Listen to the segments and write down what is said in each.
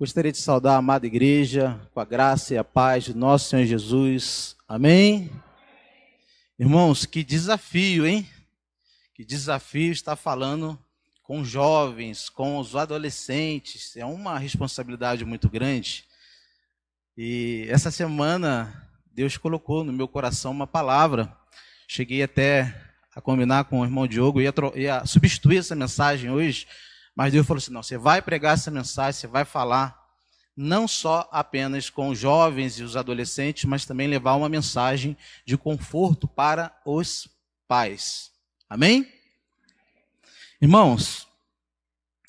Gostaria de saudar a amada igreja com a graça e a paz de nosso Senhor Jesus. Amém? Irmãos, que desafio, hein? Que desafio estar falando com jovens, com os adolescentes. É uma responsabilidade muito grande. E essa semana, Deus colocou no meu coração uma palavra. Cheguei até a combinar com o irmão Diogo, ia substituir essa mensagem hoje, mas Deus falou assim, não, você vai pregar essa mensagem, você vai falar não só apenas com os jovens e os adolescentes, mas também levar uma mensagem de conforto para os pais. Amém? Irmãos,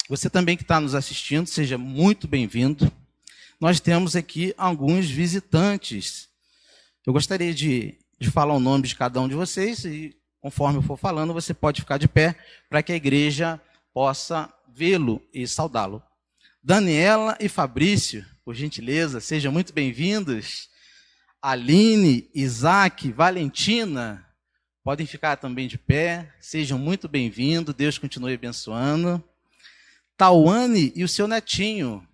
você também que está nos assistindo, seja muito bem-vindo. Nós temos aqui alguns visitantes. Eu gostaria de falar o nome de cada um de vocês e, conforme eu for falando, você pode ficar de pé para que a igreja possa vê-lo e saudá-lo. Daniela e Fabrício, por gentileza, sejam muito bem-vindos. Aline, Isaac, Valentina, podem ficar também de pé, sejam muito bem-vindos, Deus continue abençoando. Tauane e o seu netinho.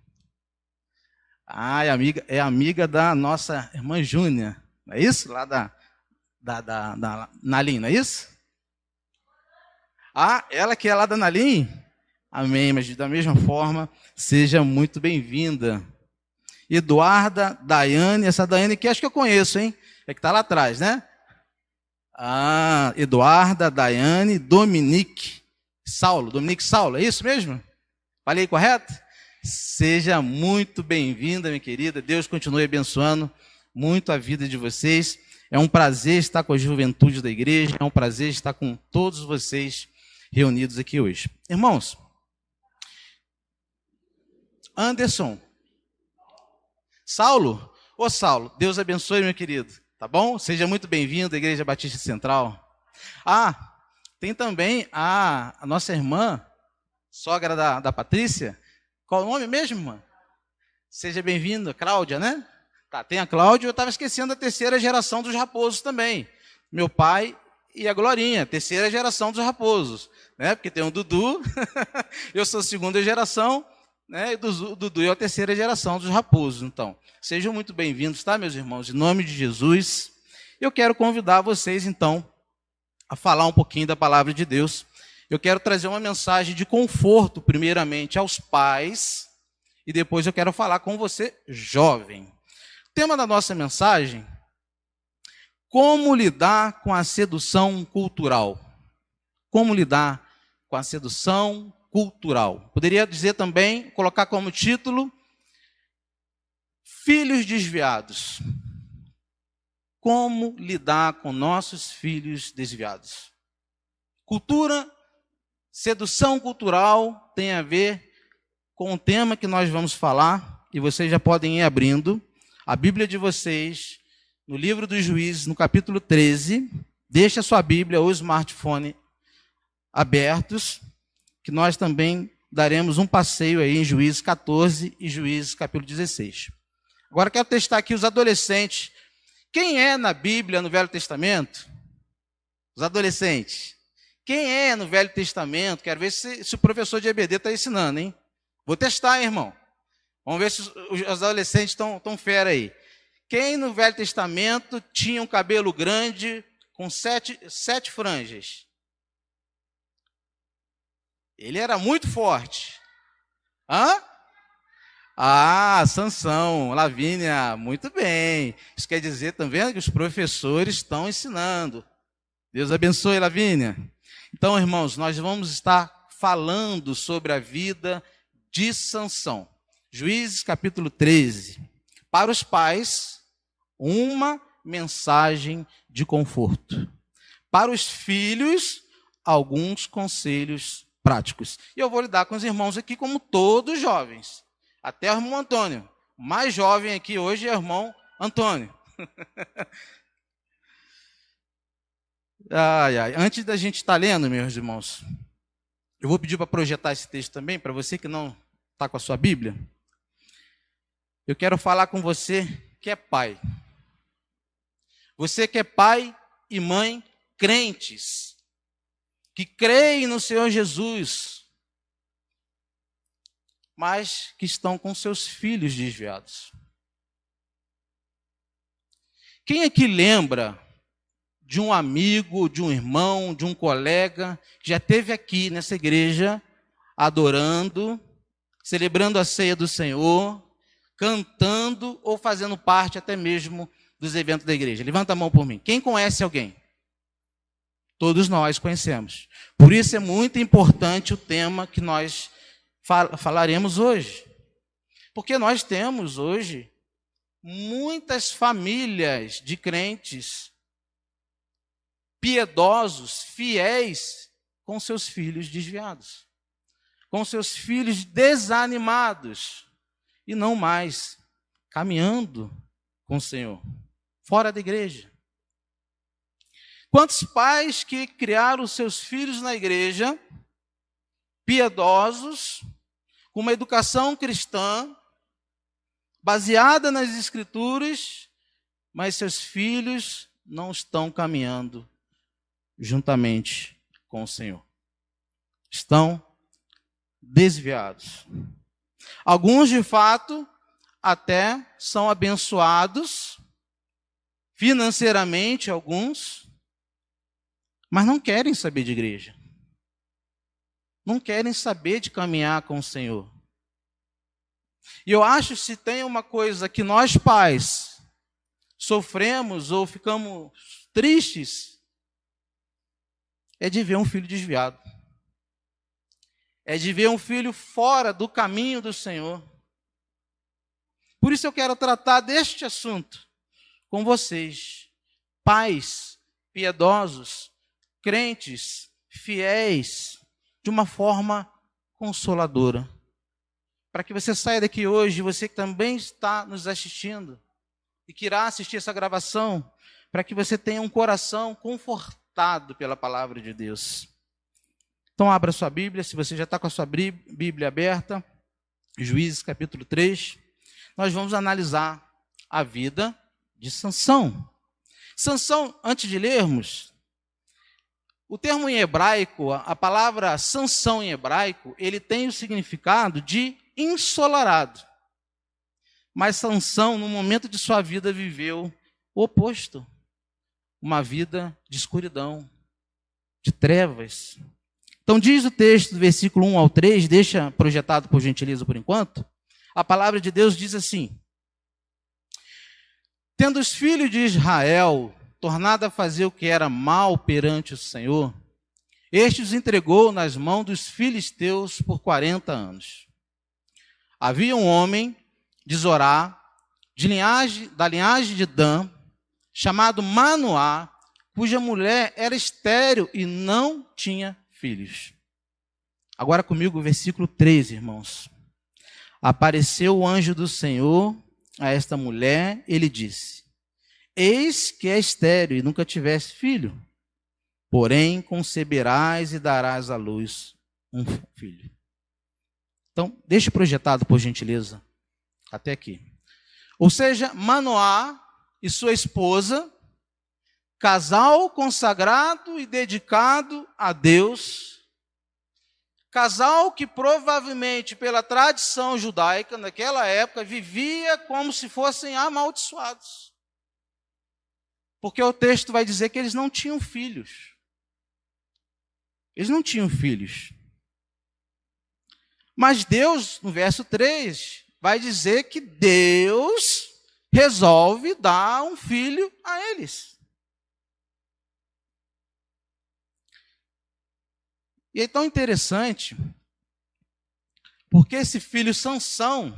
É amiga da nossa irmã Júnia, não é isso? Lá da Nalim, não é isso? Ela que é lá da Nalim? Amém, mas da mesma forma, seja muito bem-vinda. Eduarda, Daiane, essa Daiane que acho que eu conheço, hein? É que está lá atrás, né? Eduarda, Daiane, Dominique Saulo, é isso mesmo? Falei correto? Seja muito bem-vinda, minha querida, Deus continue abençoando muito a vida de vocês. É um prazer estar com a juventude da igreja, é um prazer estar com todos vocês reunidos aqui hoje. Irmãos, Anderson, Saulo, Saulo, Deus abençoe, meu querido, tá bom? Seja muito bem-vindo à Igreja Batista Central. Tem também a nossa irmã, sogra da Patrícia. Qual o nome mesmo, irmã? Seja bem-vinda, Cláudia, né? Tá, tem a Cláudia, eu estava esquecendo a terceira geração dos raposos também. Meu pai e a Glorinha, terceira geração dos raposos, né? Porque tem o Dudu, eu sou a segunda geração, né? E o Dudu é a terceira geração dos raposos. Então, sejam muito bem-vindos, tá, meus irmãos? Em nome de Jesus, eu quero convidar vocês, então, a falar um pouquinho da palavra de Deus. Eu quero trazer uma mensagem de conforto, primeiramente, aos pais, e depois eu quero falar com você, jovem. O tema da nossa mensagem, como lidar com a sedução cultural. Como lidar com a sedução cultural. Poderia dizer também, colocar como título, filhos desviados. Como lidar com nossos filhos desviados. Cultura, sedução cultural tem a ver com o tema que nós vamos falar, e vocês já podem ir abrindo a Bíblia de vocês, no livro dos Juízes, no capítulo 13, deixa a sua Bíblia ou smartphone abertos, que nós também daremos um passeio aí em Juízes 14 e Juízes capítulo 16. Agora quero testar aqui os adolescentes. Quem é na Bíblia, no Velho Testamento? Os adolescentes. Quem é no Velho Testamento? Quero ver se o professor de EBD está ensinando, hein? Vou testar, hein, irmão. Vamos ver se os adolescentes estão fera aí. Quem no Velho Testamento tinha um cabelo grande com sete franjas? Ele era muito forte. Sansão, Lavínia, muito bem. Isso quer dizer, estão vendo que os professores estão ensinando. Deus abençoe, Lavínia. Então, irmãos, nós vamos estar falando sobre a vida de Sansão. Juízes capítulo 13. Para os pais, uma mensagem de conforto. Para os filhos, alguns conselhos práticos. E eu vou lidar com os irmãos aqui como todos jovens. Até o irmão Antônio. O mais jovem aqui hoje é o irmão Antônio. Antes da gente estar lendo, meus irmãos, eu vou pedir para projetar esse texto também, para você que não está com a sua Bíblia. Eu quero falar com você que é pai. Você que é pai e mãe crentes, que creem no Senhor Jesus, mas que estão com seus filhos desviados. Quem aqui lembra de um amigo, de um irmão, de um colega que já esteve aqui nessa igreja adorando, celebrando a ceia do Senhor, cantando ou fazendo parte até mesmo dos eventos da igreja? Levanta a mão por mim. Quem conhece alguém? Todos nós conhecemos. Por isso é muito importante o tema que nós falaremos hoje. Porque nós temos hoje muitas famílias de crentes piedosos, fiéis, com seus filhos desviados, com seus filhos desanimados e não mais caminhando com o Senhor, fora da igreja. Quantos pais que criaram seus filhos na igreja, piedosos, com uma educação cristã, baseada nas Escrituras, mas seus filhos não estão caminhando juntamente com o Senhor. Estão desviados. Alguns, de fato, até são abençoados financeiramente, alguns, mas não querem saber de igreja. Não querem saber de caminhar com o Senhor. E eu acho que se tem uma coisa que nós pais sofremos ou ficamos tristes, é de ver um filho desviado. É de ver um filho fora do caminho do Senhor. Por isso eu quero tratar deste assunto com vocês, pais piedosos, crentes, fiéis, de uma forma consoladora. Para que você saia daqui hoje, você que também está nos assistindo e que irá assistir essa gravação, para que você tenha um coração confortado pela palavra de Deus. Então abra sua Bíblia, se você já está com a sua Bíblia aberta, Juízes capítulo 3, nós vamos analisar a vida de Sansão. Sansão, antes de lermos, o termo em hebraico, a palavra Sansão em hebraico, ele tem o significado de ensolarado. Mas Sansão, no momento de sua vida, viveu o oposto. Uma vida de escuridão, de trevas. Então diz o texto do versículo 1 ao 3, deixa projetado por gentileza por enquanto, a palavra de Deus diz assim: tendo os filhos de Israel tornado a fazer o que era mal perante o Senhor, este os entregou nas mãos dos filisteus por 40 anos. Havia um homem de Zorá, da linhagem de Dan, chamado Manoá, cuja mulher era estéril e não tinha filhos. Agora comigo o versículo 3, irmãos. Apareceu o anjo do Senhor a esta mulher, ele disse: eis que é estéril e nunca tivesse filho, porém conceberás e darás à luz um filho. Então, deixe projetado, por gentileza, até aqui. Ou seja, Manoá e sua esposa, casal consagrado e dedicado a Deus, casal que provavelmente, pela tradição judaica, naquela época, vivia como se fossem amaldiçoados. Porque o texto vai dizer que eles não tinham filhos. Eles não tinham filhos. Mas Deus, no verso 3, vai dizer que Deus resolve dar um filho a eles. E é tão interessante, porque esse filho Sansão,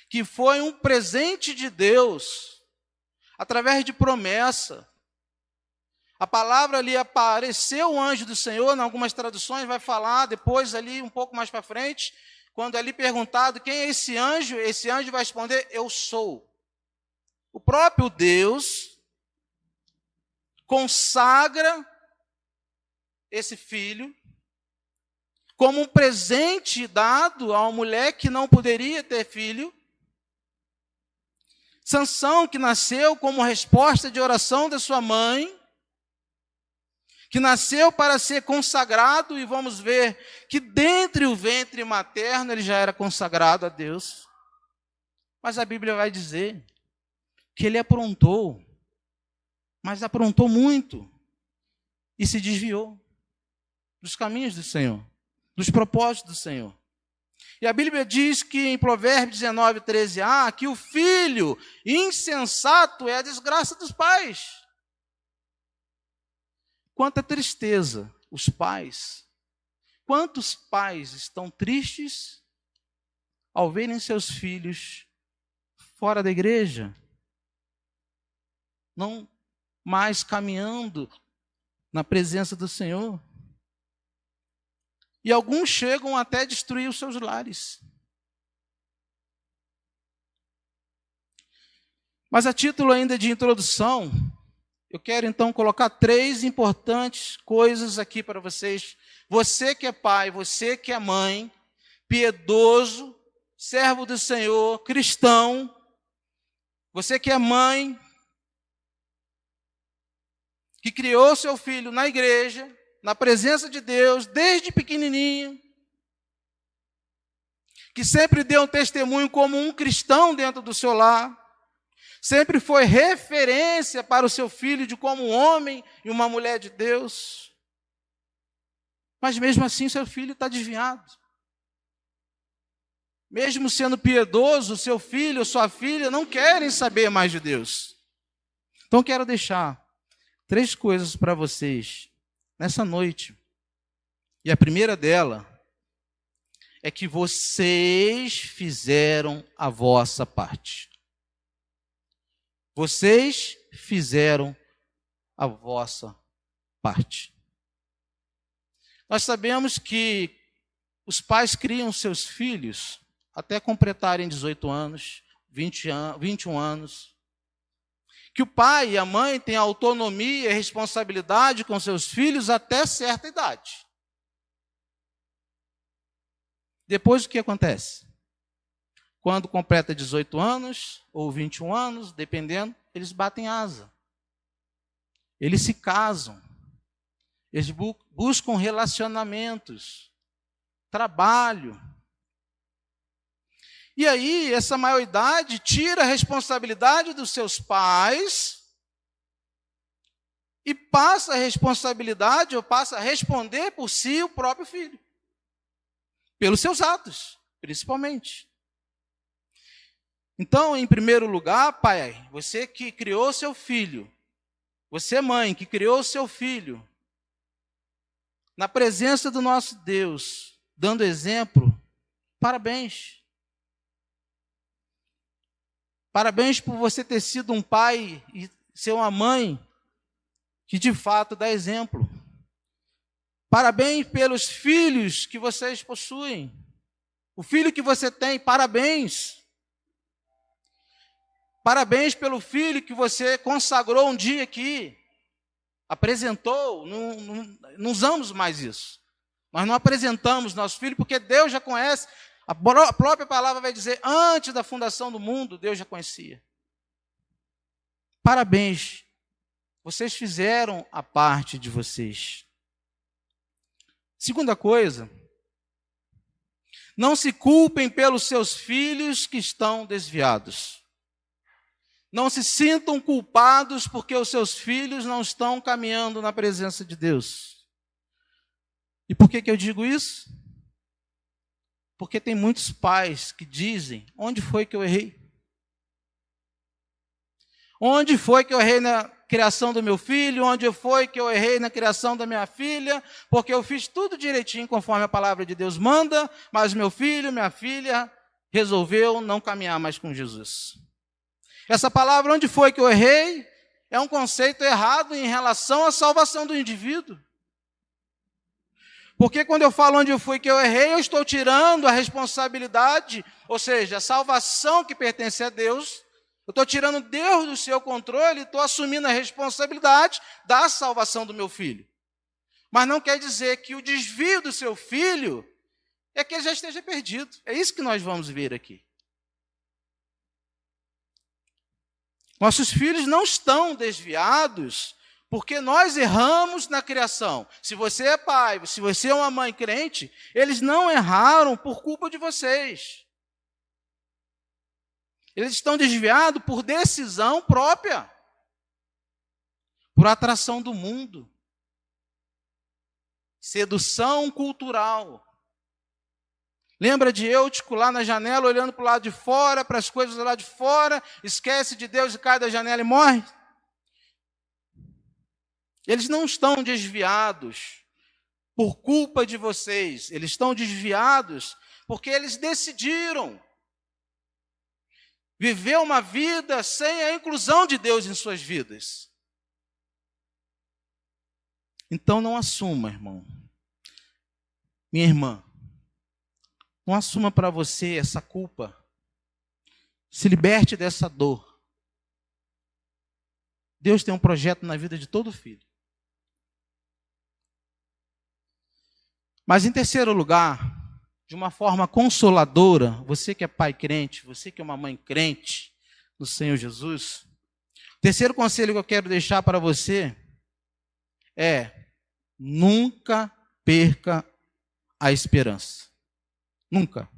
que foi um presente de Deus, através de promessa, a palavra ali apareceu o anjo do Senhor, em algumas traduções vai falar, depois ali um pouco mais para frente, quando ali perguntado quem é esse anjo vai responder: eu sou. O próprio Deus consagra esse filho como um presente dado a uma mulher que não poderia ter filho. Sansão, que nasceu como resposta de oração da sua mãe, que nasceu para ser consagrado, e vamos ver que dentre o ventre materno ele já era consagrado a Deus. Mas a Bíblia vai dizer que ele aprontou, mas aprontou muito, e se desviou dos caminhos do Senhor, dos propósitos do Senhor. E a Bíblia diz que em Provérbios 19, 13a, que o filho insensato é a desgraça dos pais. Quanta tristeza os pais. Quantos pais estão tristes ao verem seus filhos fora da igreja, não mais caminhando na presença do Senhor. E alguns chegam até a destruir os seus lares. Mas a título ainda de introdução, eu quero então colocar 3 importantes coisas aqui para vocês. Você que é pai, você que é mãe, piedoso, servo do Senhor, cristão, você que é mãe, que criou seu filho na igreja, na presença de Deus, desde pequenininho, que sempre deu um testemunho como um cristão dentro do seu lar, sempre foi referência para o seu filho de como um homem e uma mulher de Deus. Mas mesmo assim seu filho está desviado. Mesmo sendo piedoso, seu filho ou sua filha não querem saber mais de Deus. Então quero deixar 3 coisas para vocês nessa noite. E a primeira dela é que vocês fizeram a vossa parte. Vocês fizeram a vossa parte. Nós sabemos que os pais criam seus filhos até completarem 18 anos, 21 anos. Que o pai e a mãe têm autonomia e responsabilidade com seus filhos até certa idade. Depois o que acontece? Quando completa 18 anos ou 21 anos, dependendo, eles batem asa. Eles se casam. Eles buscam relacionamentos, trabalho. E aí, essa maioridade tira a responsabilidade dos seus pais e passa a responsabilidade, ou passa a responder por si o próprio filho. Pelos seus atos, principalmente. Então, em primeiro lugar, pai, você que criou seu filho, você mãe que criou seu filho, na presença do nosso Deus, dando exemplo, parabéns. Parabéns por você ter sido um pai e ser uma mãe que de fato dá exemplo. Parabéns pelos filhos que vocês possuem. O filho que você tem, parabéns. Parabéns pelo filho que você consagrou um dia aqui. Apresentou, não usamos mais isso. Nós não apresentamos nosso filho porque Deus já conhece. A própria palavra vai dizer, antes da fundação do mundo, Deus já conhecia. Parabéns, vocês fizeram a parte de vocês. Segunda coisa, não se culpem pelos seus filhos que estão desviados. Não se sintam culpados porque os seus filhos não estão caminhando na presença de Deus. E por que eu digo isso? Porque tem muitos pais que dizem, onde foi que eu errei? Onde foi que eu errei na criação do meu filho? Onde foi que eu errei na criação da minha filha? Porque eu fiz tudo direitinho conforme a palavra de Deus manda, mas meu filho, minha filha, resolveu não caminhar mais com Jesus. Essa palavra, onde foi que eu errei, é um conceito errado em relação à salvação do indivíduo. Porque quando eu falo onde foi que eu errei, eu estou tirando a responsabilidade, ou seja, a salvação que pertence a Deus, eu estou tirando Deus do seu controle e estou assumindo a responsabilidade da salvação do meu filho. Mas não quer dizer que o desvio do seu filho é que ele já esteja perdido. É isso que nós vamos ver aqui. Nossos filhos não estão desviados Porque nós erramos na criação. Se você é pai, se você é uma mãe crente, eles não erraram por culpa de vocês. Eles estão desviados por decisão própria, por atração do mundo, sedução cultural. Lembra de Eutico lá na janela, olhando para o lado de fora, para as coisas do lado de fora, esquece de Deus e cai da janela e morre? Eles não estão desviados por culpa de vocês, eles estão desviados porque eles decidiram viver uma vida sem a inclusão de Deus em suas vidas. Então não assuma, irmão, minha irmã, não assuma para você essa culpa. Se liberte dessa dor. Deus tem um projeto na vida de todo filho. Mas em terceiro lugar, de uma forma consoladora, você que é pai crente, você que é uma mãe crente do Senhor Jesus, o terceiro conselho que eu quero deixar para você é: nunca perca a esperança. Nunca.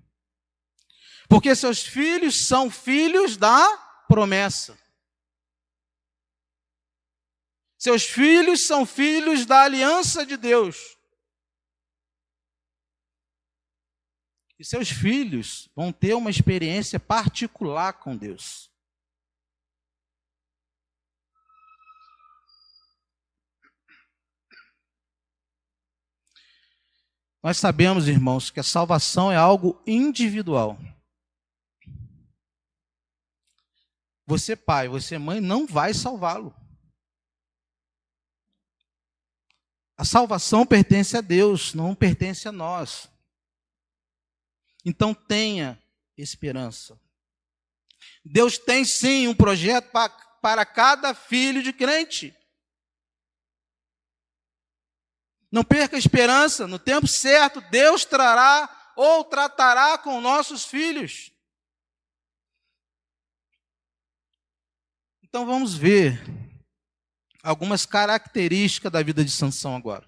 Porque seus filhos são filhos da promessa. Seus filhos são filhos da aliança de Deus. E seus filhos vão ter uma experiência particular com Deus. Nós sabemos, irmãos, que a salvação é algo individual. Você, pai, você, mãe, não vai salvá-lo. A salvação pertence a Deus, não pertence a nós. Então tenha esperança. Deus tem sim um projeto para cada filho de crente. Não perca a esperança, no tempo certo Deus trará ou tratará com nossos filhos. Então vamos ver algumas características da vida de Sansão agora.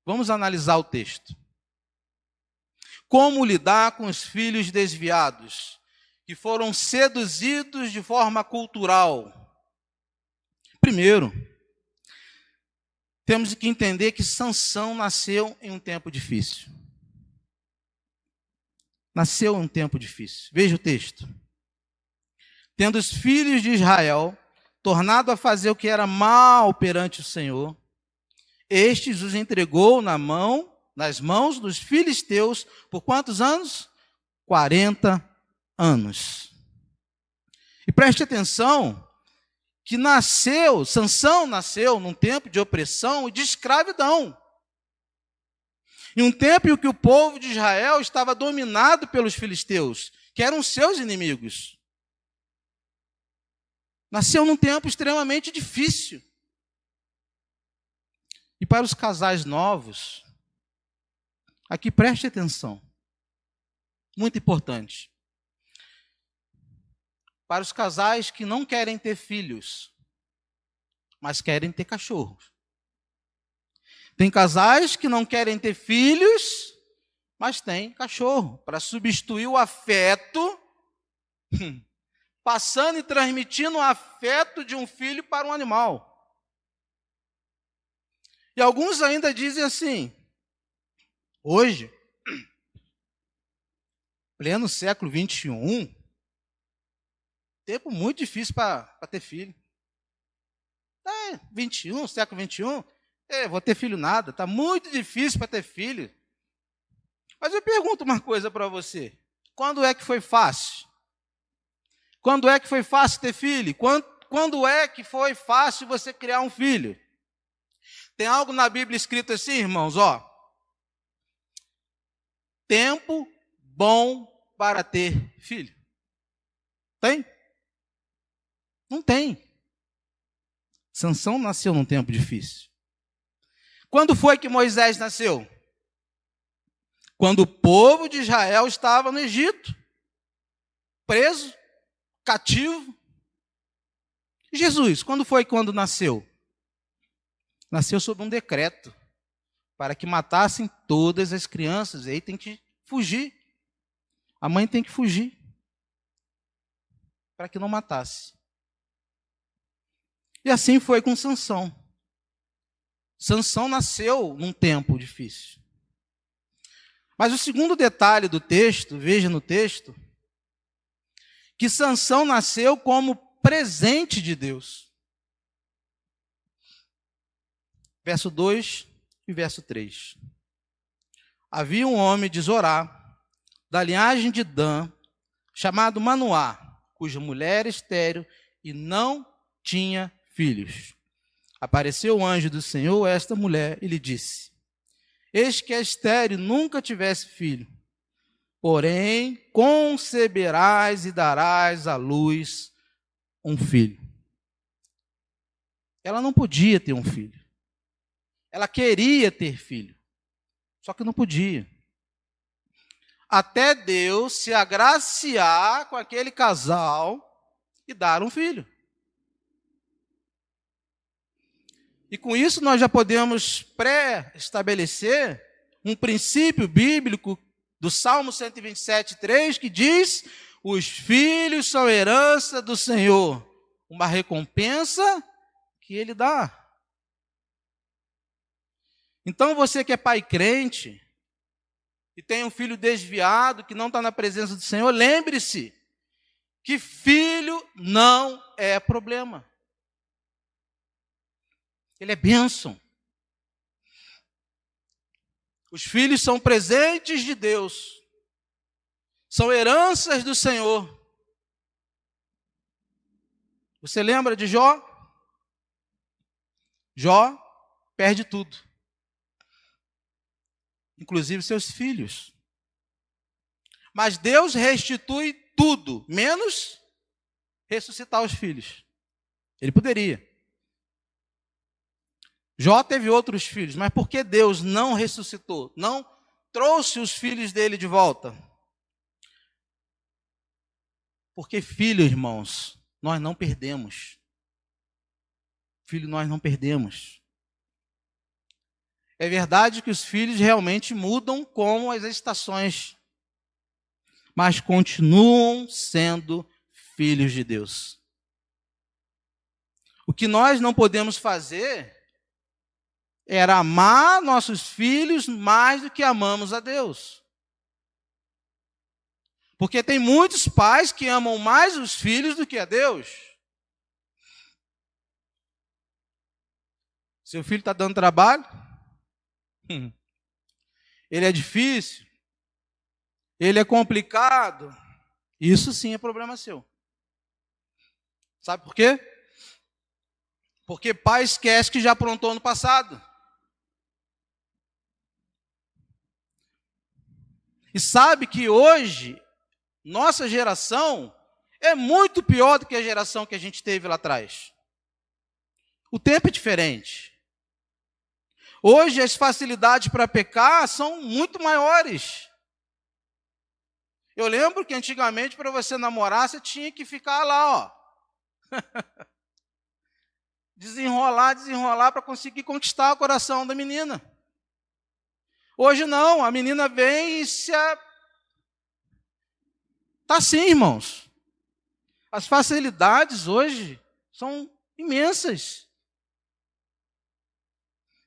Vamos analisar o texto. Como lidar com os filhos desviados, que foram seduzidos de forma cultural? Primeiro, temos que entender que Sansão nasceu em um tempo difícil. Nasceu em um tempo difícil. Veja o texto. Tendo os filhos de Israel tornado a fazer o que era mal perante o Senhor, estes os entregou nas mãos dos filisteus por quantos anos? 40 anos. E preste atenção que Sansão nasceu num tempo de opressão e de escravidão. Em um tempo em que o povo de Israel estava dominado pelos filisteus, que eram seus inimigos. Nasceu num tempo extremamente difícil. E para os casais novos, aqui preste atenção, muito importante. Para os casais que não querem ter filhos, mas querem ter cachorros. Tem casais que não querem ter filhos, mas têm cachorro, para substituir o afeto, passando e transmitindo o afeto de um filho para um animal. E alguns ainda dizem assim, hoje, pleno século 21, tempo muito difícil para ter filho. 21, século 21, vou ter filho nada, está muito difícil para ter filho. Mas eu pergunto uma coisa para você, quando é que foi fácil? Quando é que foi fácil ter filho? Quando é que foi fácil você criar um filho? Tem algo na Bíblia escrito assim, irmãos, ó. Tempo bom para ter filho. Tem? Não tem. Sansão nasceu num tempo difícil. Quando foi que Moisés nasceu? Quando o povo de Israel estava no Egito, preso, cativo. Jesus, quando foi quando nasceu? nasceu sob um decreto para que matassem todas as crianças. E aí tem que fugir. A mãe tem que fugir para que não matasse. E assim foi com Sansão. Sansão nasceu num tempo difícil. Mas o segundo detalhe do texto, veja no texto, que Sansão nasceu como presente de Deus. Verso 2 e verso 3. Havia um homem de Zorá, da linhagem de Dan, chamado Manoá, cuja mulher era estéril e não tinha filhos. Apareceu o anjo do Senhor a esta mulher e lhe disse: eis que é estéril, nunca tivesse filho, porém conceberás e darás à luz um filho. Ela não podia ter um filho. Ela queria ter filho, só que não podia. Até Deus se agraciar com aquele casal e dar um filho. E com isso nós já podemos pré-estabelecer um princípio bíblico do Salmo 127:3, que diz: os filhos são herança do Senhor, uma recompensa que Ele dá. Então você que é pai crente e tem um filho desviado que não está na presença do Senhor, lembre-se que filho não é problema. Ele é bênção. Os filhos são presentes de Deus, são heranças do Senhor. Você lembra de Jó? Jó perde tudo, inclusive seus filhos. Mas Deus restitui tudo, menos ressuscitar os filhos. Ele poderia. Jó teve outros filhos, mas por que Deus não ressuscitou? Não trouxe os filhos dele de volta? Porque filho, irmãos, nós não perdemos. Filho nós não perdemos. É verdade que os filhos realmente mudam como as estações, mas continuam sendo filhos de Deus. O que nós não podemos fazer era amar nossos filhos mais do que amamos a Deus. Porque tem muitos pais que amam mais os filhos do que a Deus. Seu filho está dando trabalho? Ele é difícil? Ele é complicado? Isso sim é problema seu. Sabe por quê? Porque pai esquece que já aprontou no passado. E sabe que hoje, nossa geração é muito pior do que a geração que a gente teve lá atrás. O tempo é diferente. Hoje as facilidades para pecar são muito maiores. Eu lembro que antigamente para você namorar, você tinha que ficar lá, ó. Desenrolar para conseguir conquistar o coração da menina. Hoje não, a menina vem e Tá assim, irmãos. As facilidades hoje são imensas.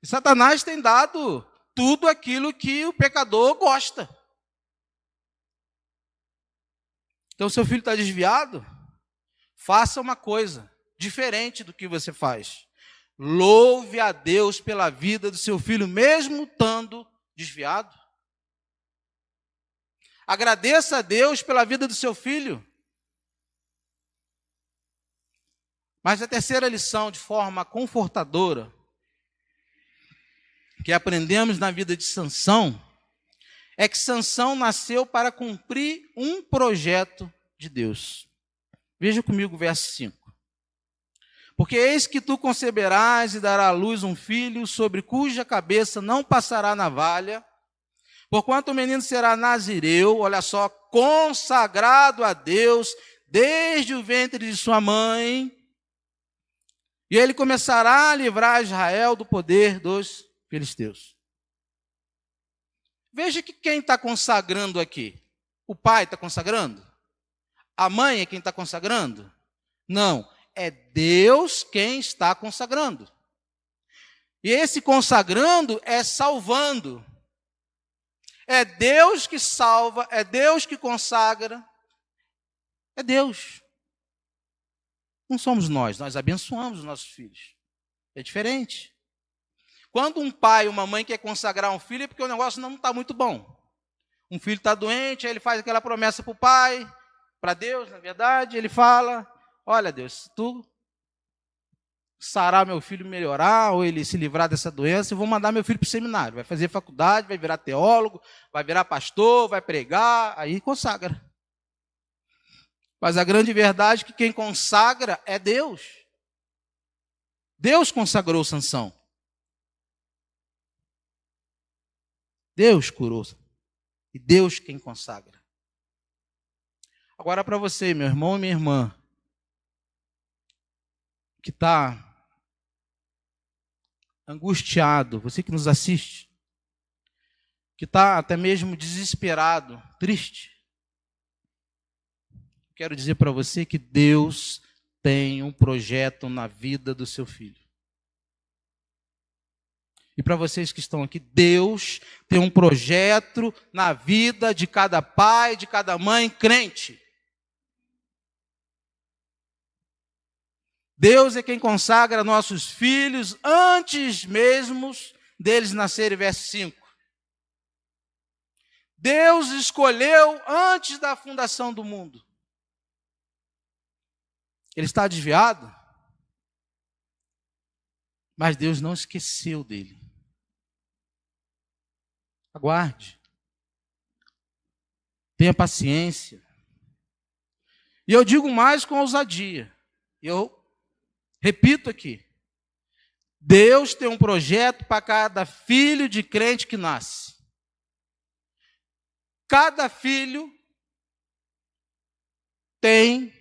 E Satanás tem dado tudo aquilo que o pecador gosta. Então, seu filho está desviado? Faça uma coisa diferente do que você faz. Louve a Deus pela vida do seu filho, mesmo estando desviado. Agradeça a Deus pela vida do seu filho. Mas a terceira lição, de forma confortadora, que aprendemos na vida de Sansão, é que Sansão nasceu para cumprir um projeto de Deus. Veja comigo o verso 5. Porque eis que tu conceberás e darás à luz um filho, sobre cuja cabeça não passará navalha, porquanto o menino será nazireu, olha só, consagrado a Deus desde o ventre de sua mãe, E ele começará a livrar Israel do poder dos filisteus. Veja que quem está consagrando aqui? O pai está consagrando? A mãe é quem está consagrando? Não, é Deus quem está consagrando. E esse consagrando é salvando. É Deus que salva, é Deus que consagra. É Deus. Não somos nós abençoamos os nossos filhos. É diferente. Quando um pai ou uma mãe quer consagrar um filho, é porque o negócio não está muito bom. Um filho está doente, aí ele faz aquela promessa para o pai, para Deus, na verdade, ele fala, olha Deus, se tu sarar meu filho, melhorar, ou ele se livrar dessa doença, eu vou mandar meu filho para o seminário, vai fazer faculdade, vai virar teólogo, vai virar pastor, vai pregar, aí consagra. Mas a grande verdade é que quem consagra é Deus. Deus consagrou Sansão. Deus curou. E Deus quem consagra. Agora para você, meu irmão e minha irmã, que está angustiado, você que nos assiste, que está até mesmo desesperado, triste, quero dizer para você que Deus tem um projeto na vida do seu filho. E para vocês que estão aqui, Deus tem um projeto na vida de cada pai, de cada mãe crente. Deus é quem consagra nossos filhos antes mesmo deles nascerem, verso 5. Deus escolheu antes da fundação do mundo. Ele está desviado, mas Deus não esqueceu dele. Aguarde. Tenha paciência. E eu digo mais com ousadia. Eu repito aqui. Deus tem um projeto para cada filho de crente que nasce. Cada filho tem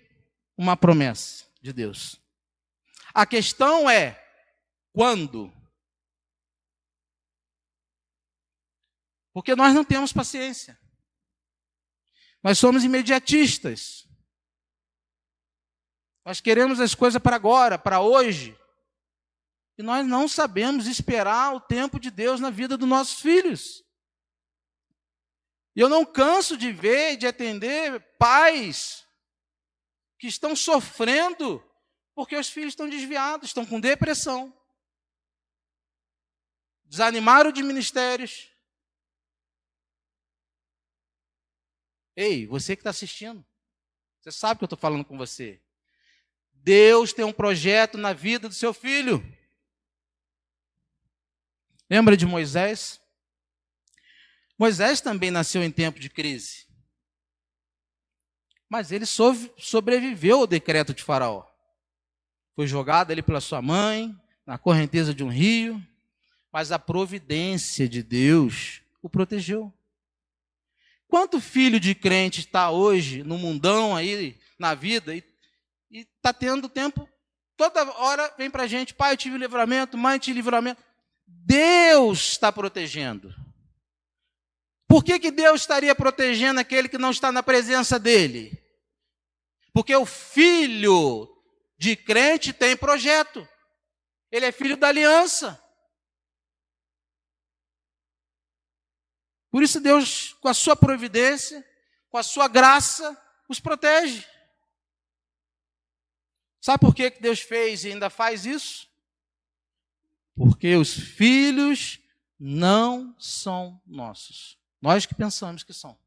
uma promessa de Deus. A questão é quando? Porque nós não temos paciência. Nós somos imediatistas. Nós queremos as coisas para agora, para hoje. E nós não sabemos esperar o tempo de Deus na vida dos nossos filhos. E eu não canso de ver, de atender pais que estão sofrendo porque os filhos estão desviados, estão com depressão, desanimaram de ministérios. Ei, você que está assistindo, você sabe que eu estou falando com você. Deus tem um projeto na vida do seu filho. Lembra de Moisés? Moisés também nasceu em tempo de crise. Mas ele sobreviveu ao decreto de Faraó. Foi jogado ali pela sua mãe, na correnteza de um rio, mas a providência de Deus o protegeu. Quanto filho de crente está hoje no mundão aí, na vida, e está tendo tempo, toda hora vem para a gente, pai, eu tive livramento, mãe, eu tive livramento. Deus está protegendo. Por que Deus estaria protegendo aquele que não está na presença dele? Porque o filho de crente tem projeto. Ele é filho da aliança. Por isso Deus, com a sua providência, com a sua graça, os protege. Sabe por que Deus fez e ainda faz isso? Porque os filhos não são nossos. Nós que pensamos que são.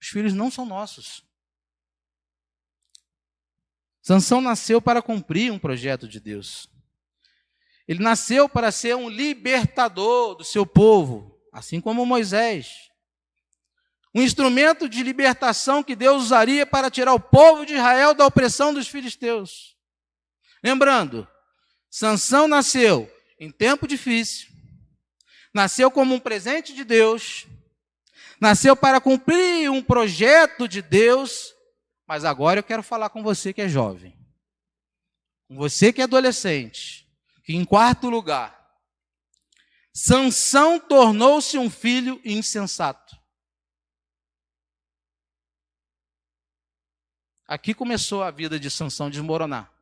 Os filhos não são nossos. Sansão nasceu para cumprir um projeto de Deus. Ele nasceu para ser um libertador do seu povo, assim como Moisés. Um instrumento de libertação que Deus usaria para tirar o povo de Israel da opressão dos filisteus. Lembrando, Sansão nasceu em tempo difícil, nasceu como um presente de Deus, nasceu para cumprir um projeto de Deus, mas agora eu quero falar com você que é jovem. você que é adolescente, que em quarto lugar, Sansão tornou-se um filho insensato. Aqui começou a vida de Sansão desmoronar.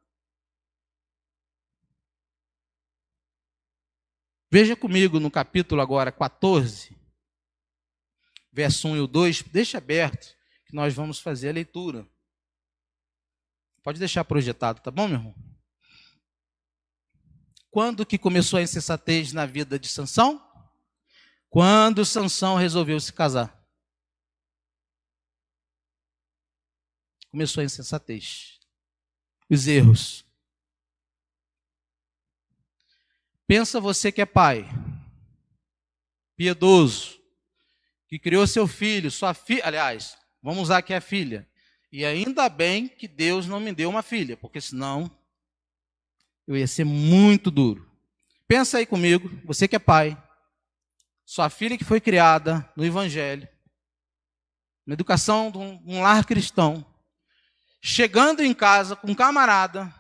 Veja comigo no capítulo agora 14, verso 1 e o 2, deixa aberto, que nós vamos fazer a leitura. Pode deixar projetado, tá bom, meu irmão? Quando que começou a insensatez na vida de Sansão? Quando Sansão resolveu se casar. Começou a insensatez. Os erros. Pensa você que é pai, piedoso, que criou seu filho, sua filha, aliás, vamos usar aqui a filha. E ainda bem que Deus não me deu uma filha, porque senão eu ia ser muito duro. Pensa aí comigo, você que é pai, sua filha que foi criada no Evangelho, na educação de um lar cristão, chegando em casa com um camarada,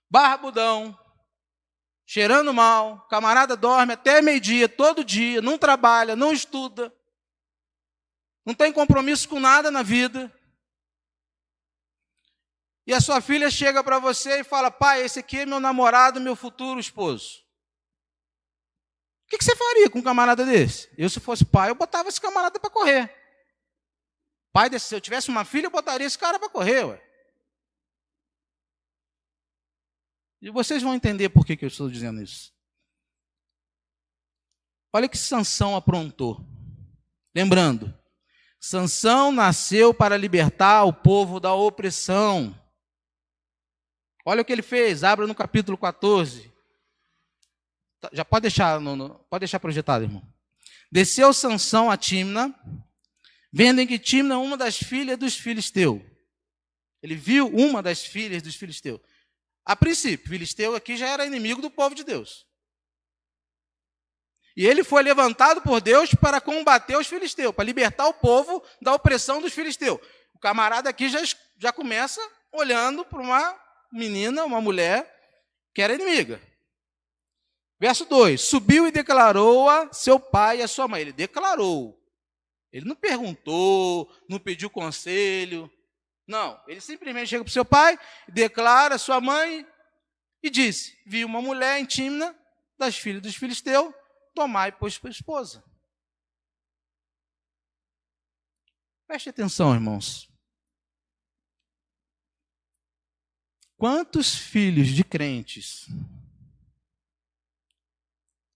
barbudão, cheirando mal, camarada dorme até meio-dia, todo dia, não trabalha, não estuda, não tem compromisso com nada na vida. E a sua filha chega para você e fala: pai, esse aqui é meu namorado, meu futuro esposo. O que você faria com um camarada desse? Eu, se fosse pai, eu botava esse camarada para correr. Pai desse, se eu tivesse uma filha, eu botaria esse cara para correr, ué. E vocês vão entender por que eu estou dizendo isso. Olha o que Sansão aprontou. Lembrando, Sansão nasceu para libertar o povo da opressão. Olha o que ele fez, abra no capítulo 14. Já pode deixar projetado, irmão. Desceu Sansão a Tímna, vendo em que Tímna é uma das filhas dos filisteus. Ele viu uma das filhas dos filisteus. A princípio, Filisteu aqui já era inimigo do povo de Deus. E ele foi levantado por Deus para combater os filisteus, para libertar o povo da opressão dos filisteus. O camarada aqui já começa olhando para uma menina, uma mulher, que era inimiga. Verso 2, subiu e declarou a seu pai e a sua mãe. Ele declarou. Ele não perguntou, não pediu conselho. Não, ele simplesmente chega para o seu pai, declara a sua mãe e disse: vi uma mulher em Tímna, das filhas dos filisteus, tomai, pois, por esposa. Preste atenção, irmãos. Quantos filhos de crentes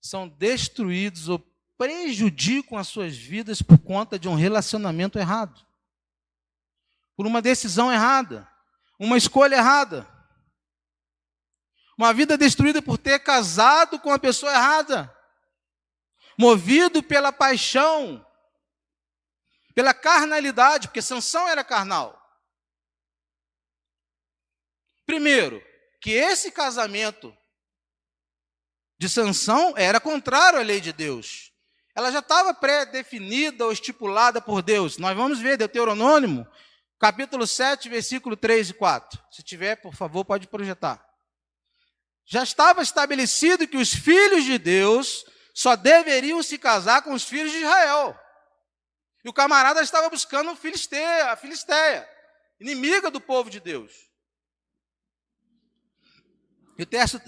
são destruídos ou prejudicam as suas vidas por conta de um relacionamento errado? Por uma decisão errada, uma escolha errada. Uma vida destruída por ter casado com a pessoa errada. Movido pela paixão, pela carnalidade, porque Sansão era carnal. Primeiro, que esse casamento de Sansão era contrário à lei de Deus. Ela já estava pré-definida ou estipulada por Deus. Nós vamos ver Deuteronômio, capítulo 7, versículo 3 e 4. Se tiver, por favor, pode projetar. Já estava estabelecido que os filhos de Deus só deveriam se casar com os filhos de Israel. E o camarada estava buscando a Filisteia, inimiga do povo de Deus. E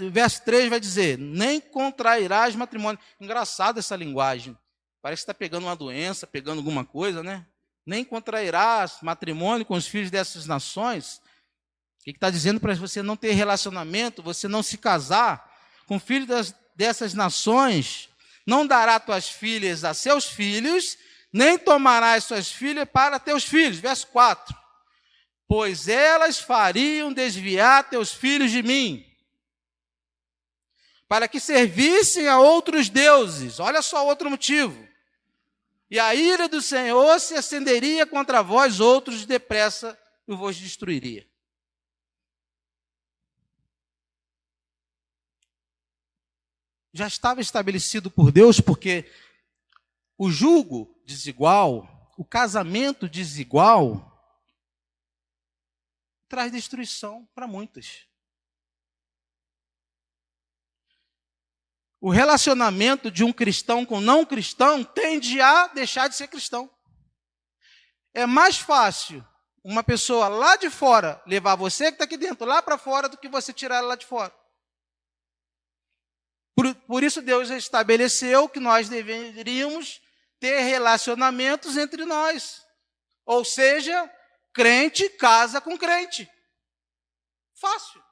o verso 3 vai dizer: nem contrairás matrimônio. Engraçado essa linguagem. Parece que está pegando uma doença, pegando alguma coisa, né? Nem contrairás matrimônio com os filhos dessas nações. O que está dizendo para você não ter relacionamento, você não se casar com filhos dessas nações? Não dará tuas filhas a seus filhos, nem tomarás suas filhas para teus filhos. Verso 4. Pois elas fariam desviar teus filhos de mim, para que servissem a outros deuses. Olha só outro motivo. E a ira do Senhor se acenderia contra vós outros, depressa eu vos destruiria. Já estava estabelecido por Deus, porque o julgo desigual, o casamento desigual, traz destruição para muitas. o relacionamento de um cristão com não cristão tende a deixar de ser cristão. É mais fácil uma pessoa lá de fora levar você que está aqui dentro lá para fora do que você tirar ela lá de fora. Por isso Deus estabeleceu que nós deveríamos ter relacionamentos entre nós. Ou seja, crente casa com crente. Fácil.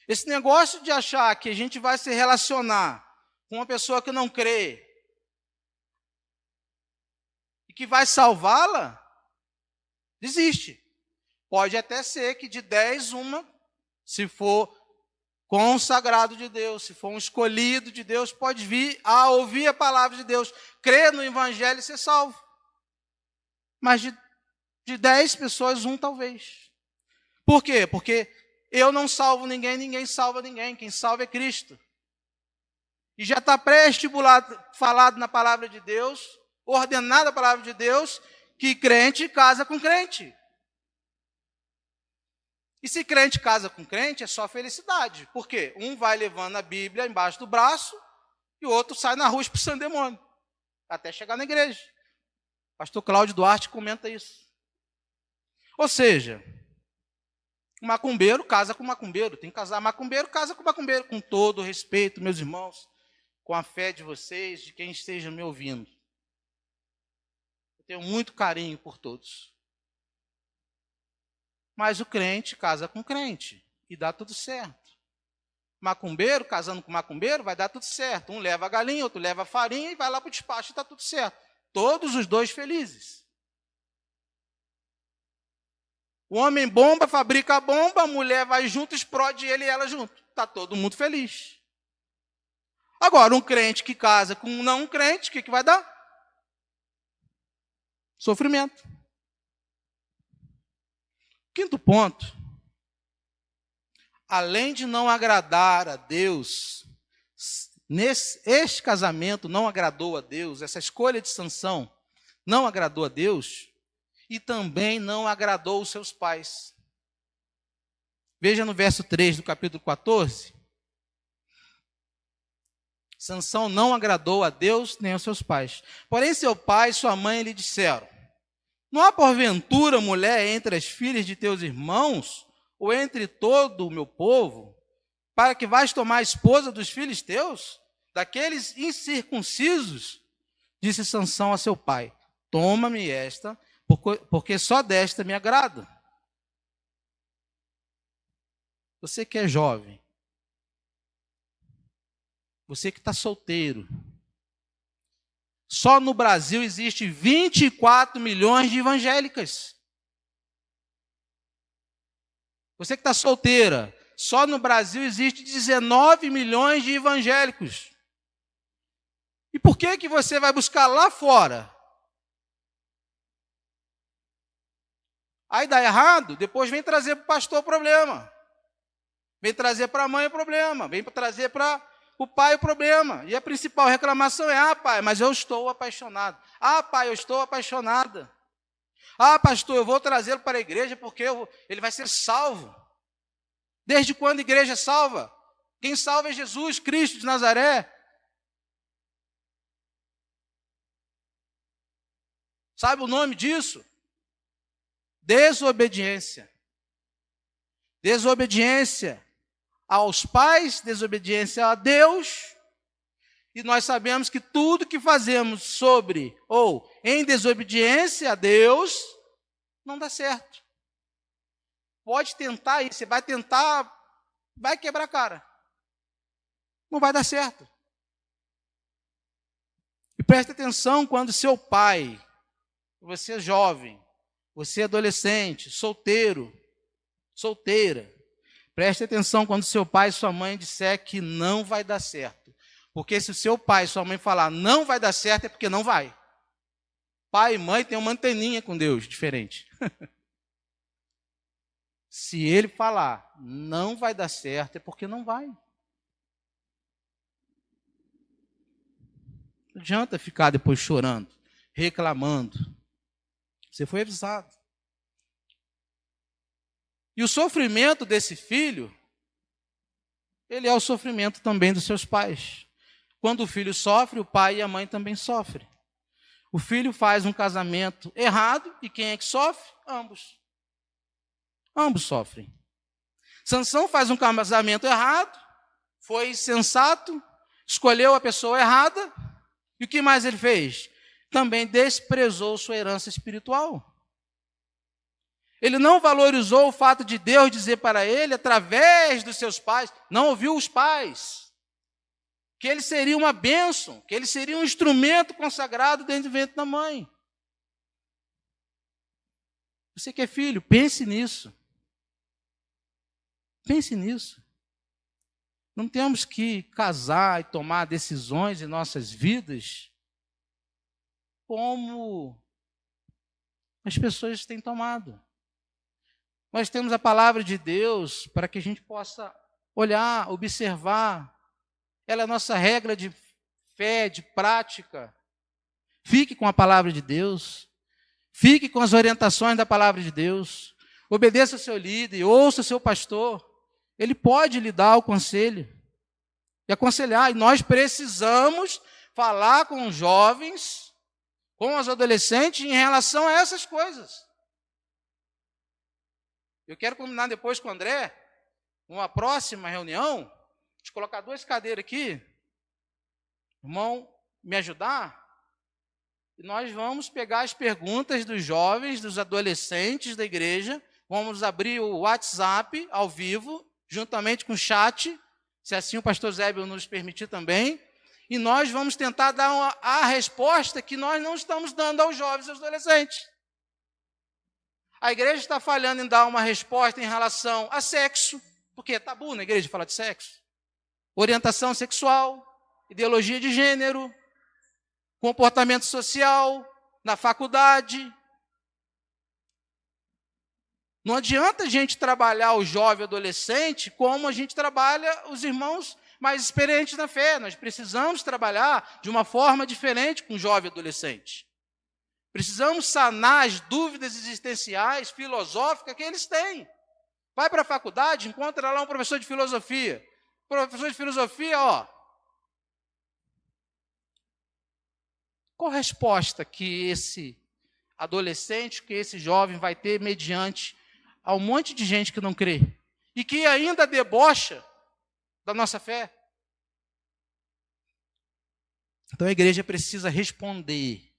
Esse negócio de achar que a gente vai se relacionar com uma pessoa que não crê e que vai salvá-la, desiste. Pode até ser que de 10, uma, se for consagrado de Deus, se for um escolhido de Deus, pode vir a ouvir a palavra de Deus, crer no evangelho e ser salvo. Mas de 10 pessoas, um talvez. Por quê? Porque eu não salvo ninguém, ninguém salva ninguém. Quem salva é Cristo. E já está pré-estipulado, falado na palavra de Deus, ordenado a palavra de Deus, que crente casa com crente. E se crente casa com crente, é só felicidade. Por quê? Um vai levando a Bíblia embaixo do braço e o outro sai na rua expulsando demônio, até chegar na igreja. Pastor Cláudio Duarte comenta isso. Ou seja, macumbeiro casa com macumbeiro, tem que casar macumbeiro, casa com macumbeiro, com todo o respeito, meus irmãos, com a fé de vocês, de quem esteja me ouvindo. Eu tenho muito carinho por todos. Mas o crente casa com crente e dá tudo certo. Macumbeiro casando com macumbeiro vai dar tudo certo. Um leva a galinha, outro leva a farinha e vai lá para o despacho e está tudo certo. Todos os dois felizes. O homem bomba, fabrica a bomba, a mulher vai junto, explode ele e ela junto. Está todo mundo feliz. Agora, um crente que casa com um não crente, o que vai dar? Sofrimento. Quinto ponto. Além de não agradar a Deus, este casamento não agradou a Deus, essa escolha de Sansão não agradou a Deus, e também não agradou os seus pais. Veja no verso 3 do capítulo 14. Sansão não agradou a Deus nem aos seus pais. Porém, seu pai e sua mãe lhe disseram: não há porventura mulher entre as filhas de teus irmãos, ou entre todo o meu povo, para que vais tomar a esposa dos filhos teus, daqueles incircuncisos? Disse Sansão a seu pai: toma-me esta, porque só desta me agrada. Você que é jovem, você que está solteiro, só no Brasil existe 24 milhões de evangélicas. Você que está solteira, só no Brasil existe 19 milhões de evangélicos. E por que você vai buscar lá fora? Aí dá errado, depois vem trazer para o pastor o problema. Vem trazer para a mãe o problema. Vem trazer para o pai o problema. E a principal reclamação é: ah, pai, mas eu estou apaixonado. Ah, pai, eu estou apaixonada. Ah, pastor, eu vou trazê-lo para a igreja porque ele vai ser salvo. Desde quando a igreja salva? Quem salva é Jesus Cristo de Nazaré. Sabe o nome disso? Desobediência. Desobediência aos pais, desobediência a Deus. E nós sabemos que tudo que fazemos sobre ou em desobediência a Deus não dá certo. Pode tentar isso, você vai tentar, vai quebrar a cara. Não vai dar certo. E preste atenção quando seu pai, você é jovem, você é adolescente, solteiro, solteira, preste atenção quando seu pai e sua mãe disser que não vai dar certo. Porque se o seu pai e sua mãe falar não vai dar certo, é porque não vai. Pai e mãe têm uma anteninha com Deus diferente. Se ele falar não vai dar certo, é porque não vai. Não adianta ficar depois chorando, reclamando. Você foi avisado. E o sofrimento desse filho ele é o sofrimento também dos seus pais. Quando o filho sofre, o pai e a mãe também sofrem. O filho faz um casamento errado e quem é que sofre? Ambos. Ambos sofrem. Sansão faz um casamento errado, foi insensato, escolheu a pessoa errada, e o que mais ele fez? Também desprezou sua herança espiritual. Ele não valorizou o fato de Deus dizer para ele, através dos seus pais, não ouviu os pais, que ele seria uma bênção, que ele seria um instrumento consagrado dentro do ventre da mãe. Você que é filho, pense nisso. Pense nisso. Não temos que casar e tomar decisões em nossas vidas como as pessoas têm tomado. Nós temos a palavra de Deus para que a gente possa olhar, observar. Ela é a nossa regra de fé, de prática. Fique com a palavra de Deus. Fique com as orientações da palavra de Deus. Obedeça ao seu líder, ouça o seu pastor. Ele pode lhe dar o conselho e aconselhar. E nós precisamos falar com os jovens, com os adolescentes, em relação a essas coisas. Eu quero combinar depois com o André, numa próxima reunião, de colocar 2 cadeiras aqui, irmão, me ajudar, e nós vamos pegar as perguntas dos jovens, dos adolescentes da igreja, vamos abrir o WhatsApp ao vivo, juntamente com o chat, se assim o pastor Zébio nos permitir também, e nós vamos tentar dar a resposta que nós não estamos dando aos jovens e aos adolescentes. A igreja está falhando em dar uma resposta em relação a sexo, porque é tabu na igreja falar de sexo, orientação sexual, ideologia de gênero, comportamento social, na faculdade. Não adianta a gente trabalhar o jovem e adolescente como a gente trabalha os irmãos mais experientes na fé. Nós precisamos trabalhar de uma forma diferente com o jovem e adolescente. Precisamos sanar as dúvidas existenciais, filosóficas que eles têm. Vai para a faculdade, encontra lá um professor de filosofia. Professor de filosofia, qual a resposta que esse adolescente, que esse jovem vai ter mediante a um monte de gente que não crê e que ainda debocha da nossa fé? Então a igreja precisa responder.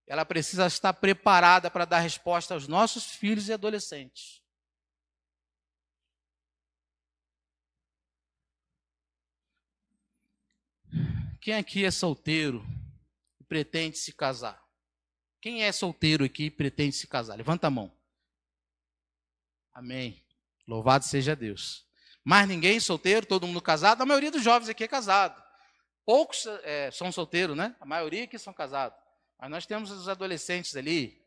Ela precisa estar preparada para dar resposta aos nossos filhos e adolescentes. Quem aqui é solteiro e pretende se casar? Quem é solteiro aqui e pretende se casar? Levanta a mão. Amém. Louvado seja Deus. Mais ninguém solteiro, todo mundo casado? A maioria dos jovens aqui é casado. Poucos são solteiros, né? A maioria aqui são casados. Mas nós temos os adolescentes ali,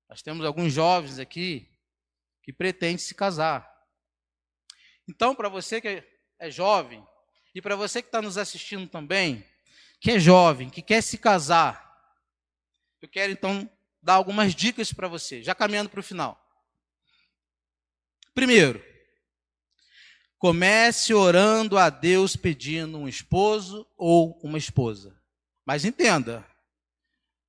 nós temos alguns jovens aqui que pretendem se casar. Então, para você que é jovem, e para você que está nos assistindo também, que é jovem, que quer se casar, eu quero então dar algumas dicas para você, já caminhando para o final. Primeiro, comece orando a Deus pedindo um esposo ou uma esposa. Mas entenda,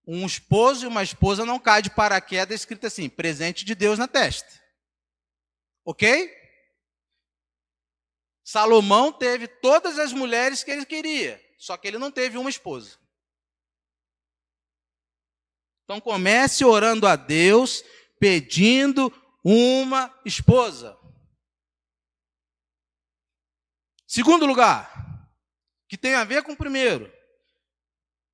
um esposo e uma esposa não cai de paraquedas escrito assim, presente de Deus na testa. Ok? Salomão teve todas as mulheres que ele queria, só que ele não teve uma esposa. Então comece orando a Deus, pedindo uma esposa. Segundo lugar, que tem a ver com o primeiro,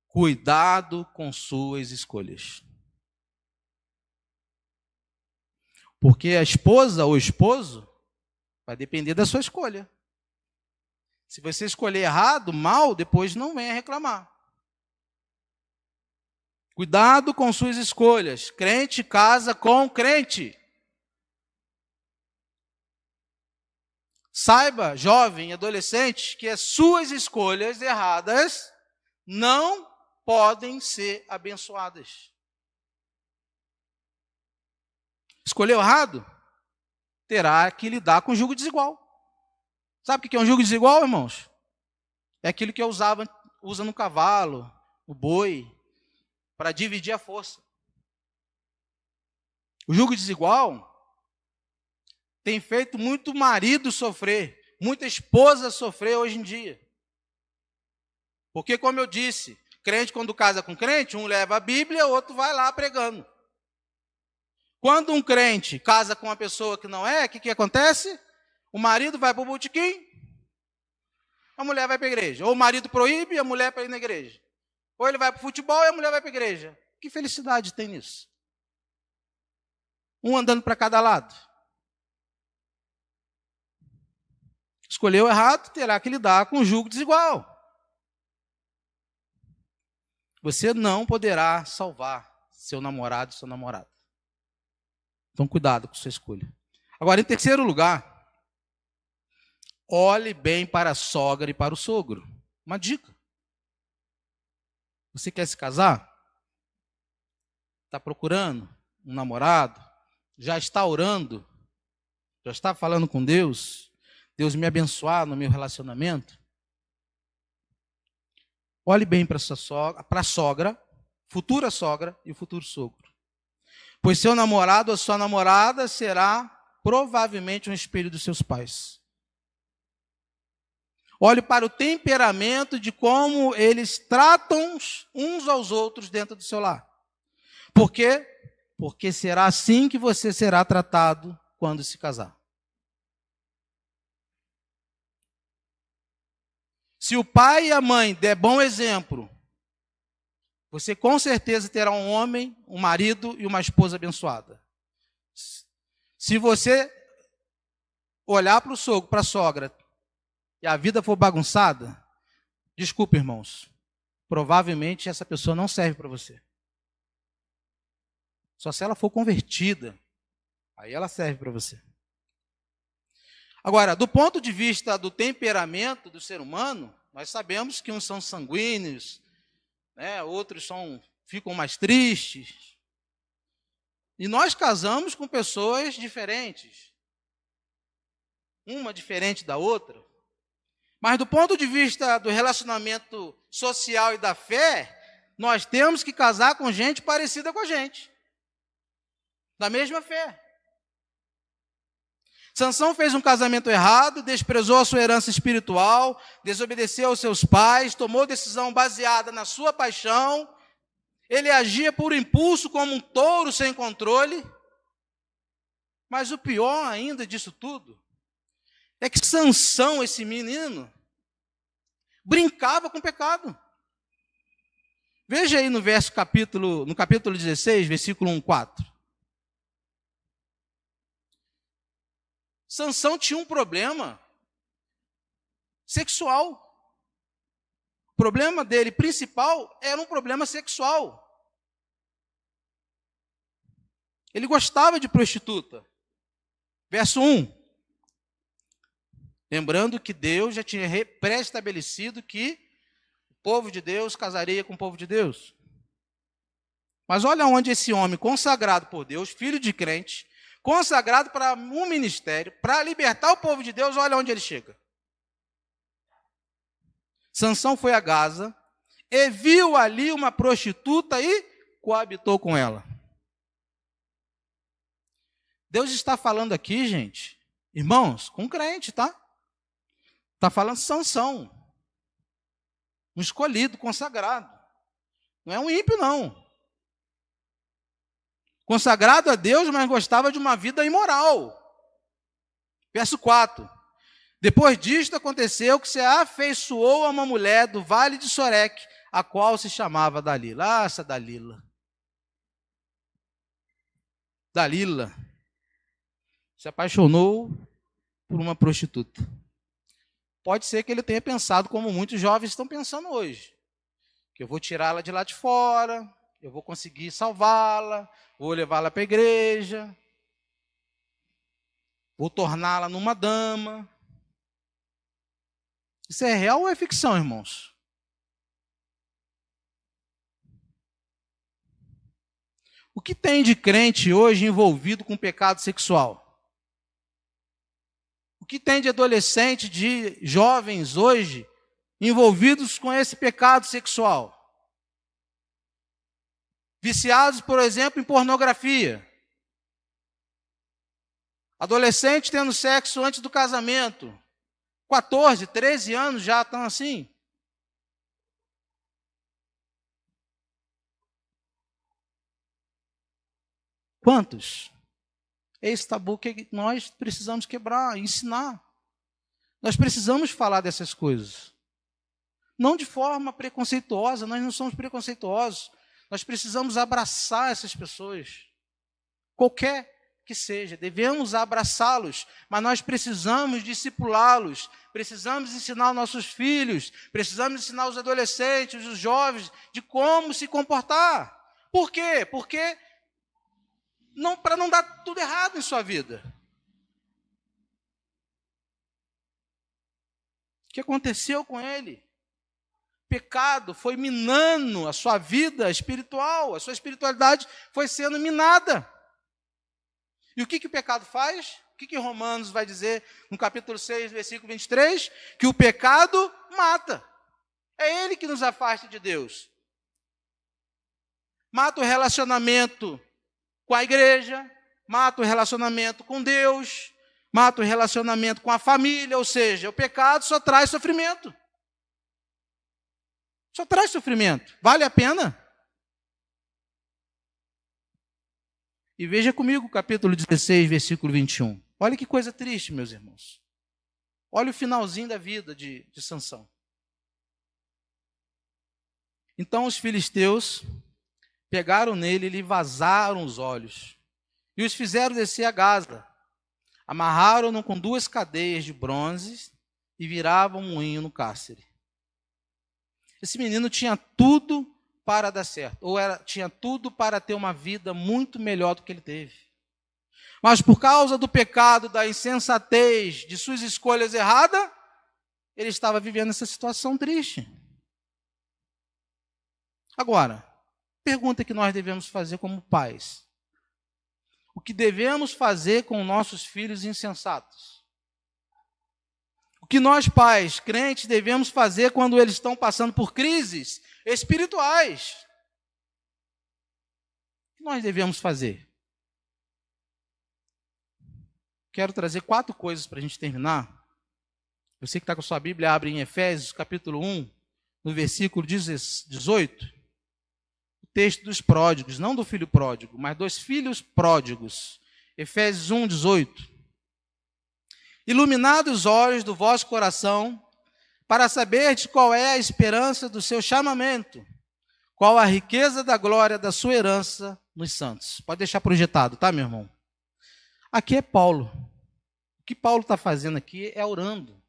cuidado com suas escolhas. Porque a esposa ou o esposo vai depender da sua escolha. Se você escolher errado, mal, depois não venha reclamar. Cuidado com suas escolhas. Crente casa com crente. Saiba, jovem e adolescente, que as suas escolhas erradas não podem ser abençoadas. Escolheu errado? Terá que lidar com julgo desigual. Sabe o que é um jugo desigual, irmãos? É aquilo que usa no cavalo, o boi, para dividir a força. O jugo desigual tem feito muito marido sofrer, muita esposa sofrer hoje em dia. Porque, como eu disse, crente quando casa com crente, um leva a Bíblia, o outro vai lá pregando. Quando um crente casa com uma pessoa que não é, o que acontece? O marido vai para o botequim, a mulher vai para a igreja. Ou o marido proíbe, a mulher para ir na igreja. Ou ele vai para o futebol e a mulher vai para a igreja. Que felicidade tem nisso? Um andando para cada lado. Escolheu errado, terá que lidar com um jugo desigual. Você não poderá salvar seu namorado e sua namorada. Então, cuidado com sua escolha. Agora, em terceiro lugar, olhe bem para a sogra e para o sogro. Uma dica. Você quer se casar? Está procurando um namorado? Já está orando? Já está falando com Deus? Deus me abençoar no meu relacionamento? Olhe bem para a sogra, futura sogra e o futuro sogro. Pois seu namorado ou sua namorada será provavelmente um espelho dos seus pais. Olhe para o temperamento de como eles tratam uns aos outros dentro do seu lar. Por quê? Porque será assim que você será tratado quando se casar. Se o pai e a mãe der bom exemplo, você com certeza terá um homem, um marido e uma esposa abençoada. Se você olhar para o sogro, para a sogra, e a vida for bagunçada, desculpe, irmãos, provavelmente essa pessoa não serve para você. Só se ela for convertida, aí ela serve para você. Agora, do ponto de vista do temperamento do ser humano, nós sabemos que uns são sanguíneos, né, outros ficam mais tristes. E nós casamos com pessoas diferentes. Uma diferente da outra. Mas do ponto de vista do relacionamento social e da fé, nós temos que casar com gente parecida com a gente. Da mesma fé. Sansão fez um casamento errado, desprezou a sua herança espiritual, desobedeceu aos seus pais, tomou decisão baseada na sua paixão, ele agia por impulso como um touro sem controle. Mas o pior ainda disso tudo é que Sansão, esse menino, brincava com o pecado. Veja aí no capítulo 16, versículo 1, 4. Sansão tinha um problema sexual. O problema dele principal era um problema sexual. Ele gostava de prostituta. Verso 1. Lembrando que Deus já tinha pré-estabelecido que o povo de Deus casaria com o povo de Deus. Mas olha onde esse homem consagrado por Deus, filho de crente, consagrado para um ministério, para libertar o povo de Deus, olha onde ele chega. Sansão foi a Gaza e viu ali uma prostituta e coabitou com ela. Deus está falando aqui, gente, irmãos, com crente, tá? Está falando de Sansão, um escolhido, consagrado. Não é um ímpio, não. Consagrado a Deus, mas gostava de uma vida imoral. Verso 4. Depois disto aconteceu que se afeiçoou a uma mulher do vale de Soreque, a qual se chamava Dalila. Ah, essa Dalila. Dalila se apaixonou por uma prostituta. Pode ser que ele tenha pensado como muitos jovens estão pensando hoje. Que eu vou tirá-la de lá de fora, eu vou conseguir salvá-la, vou levá-la para a igreja, vou torná-la numa dama. Isso é real ou é ficção, irmãos? O que tem de crente hoje envolvido com pecado sexual? O que tem de adolescente, de jovens hoje, envolvidos com esse pecado sexual? Viciados, por exemplo, em pornografia. Adolescente tendo sexo antes do casamento. 14, 13 anos já estão assim. Quantos? Esse tabu que nós precisamos quebrar, ensinar. Nós precisamos falar dessas coisas. Não de forma preconceituosa, nós não somos preconceituosos. Nós precisamos abraçar essas pessoas. Qualquer que seja, devemos abraçá-los, mas nós precisamos discipulá-los, precisamos ensinar os nossos filhos, precisamos ensinar os adolescentes, os jovens, de como se comportar. Por quê? Porque para não dar tudo errado em sua vida. O que aconteceu com ele? Pecado foi minando a sua vida espiritual, a sua espiritualidade foi sendo minada. E o que o pecado faz? O que Romanos vai dizer no capítulo 6, versículo 23? Que o pecado mata. É ele que nos afasta de Deus. Mata o relacionamento com a igreja, mata o relacionamento com Deus, mata o relacionamento com a família, ou seja, o pecado só traz sofrimento. Só traz sofrimento. Vale a pena? E veja comigo o capítulo 16, versículo 21. Olha que coisa triste, meus irmãos. Olha o finalzinho da vida de Sansão. Então os filisteus pegaram nele e lhe vazaram os olhos, e os fizeram descer a Gaza. Amarraram-no com 2 cadeias de bronze e viravam um moinho no cárcere. Esse menino tinha tudo para dar certo, tinha tudo para ter uma vida muito melhor do que ele teve. Mas por causa do pecado, da insensatez, de suas escolhas erradas, ele estava vivendo essa situação triste. Agora, pergunta que nós devemos fazer como pais. O que devemos fazer com nossos filhos insensatos? O que nós, pais, crentes, devemos fazer quando eles estão passando por crises espirituais? O que nós devemos fazer? Quero trazer 4 coisas para a gente terminar. Você que está com a sua Bíblia, abre em Efésios, capítulo 1, no versículo 18. O texto dos pródigos, não do filho pródigo, mas dos filhos pródigos. Efésios 1, 18. Iluminados os olhos do vosso coração, para saberdes qual é a esperança do seu chamamento, qual a riqueza da glória da sua herança nos santos. Pode deixar projetado, tá, meu irmão? Aqui é Paulo. O que Paulo está fazendo aqui é orando.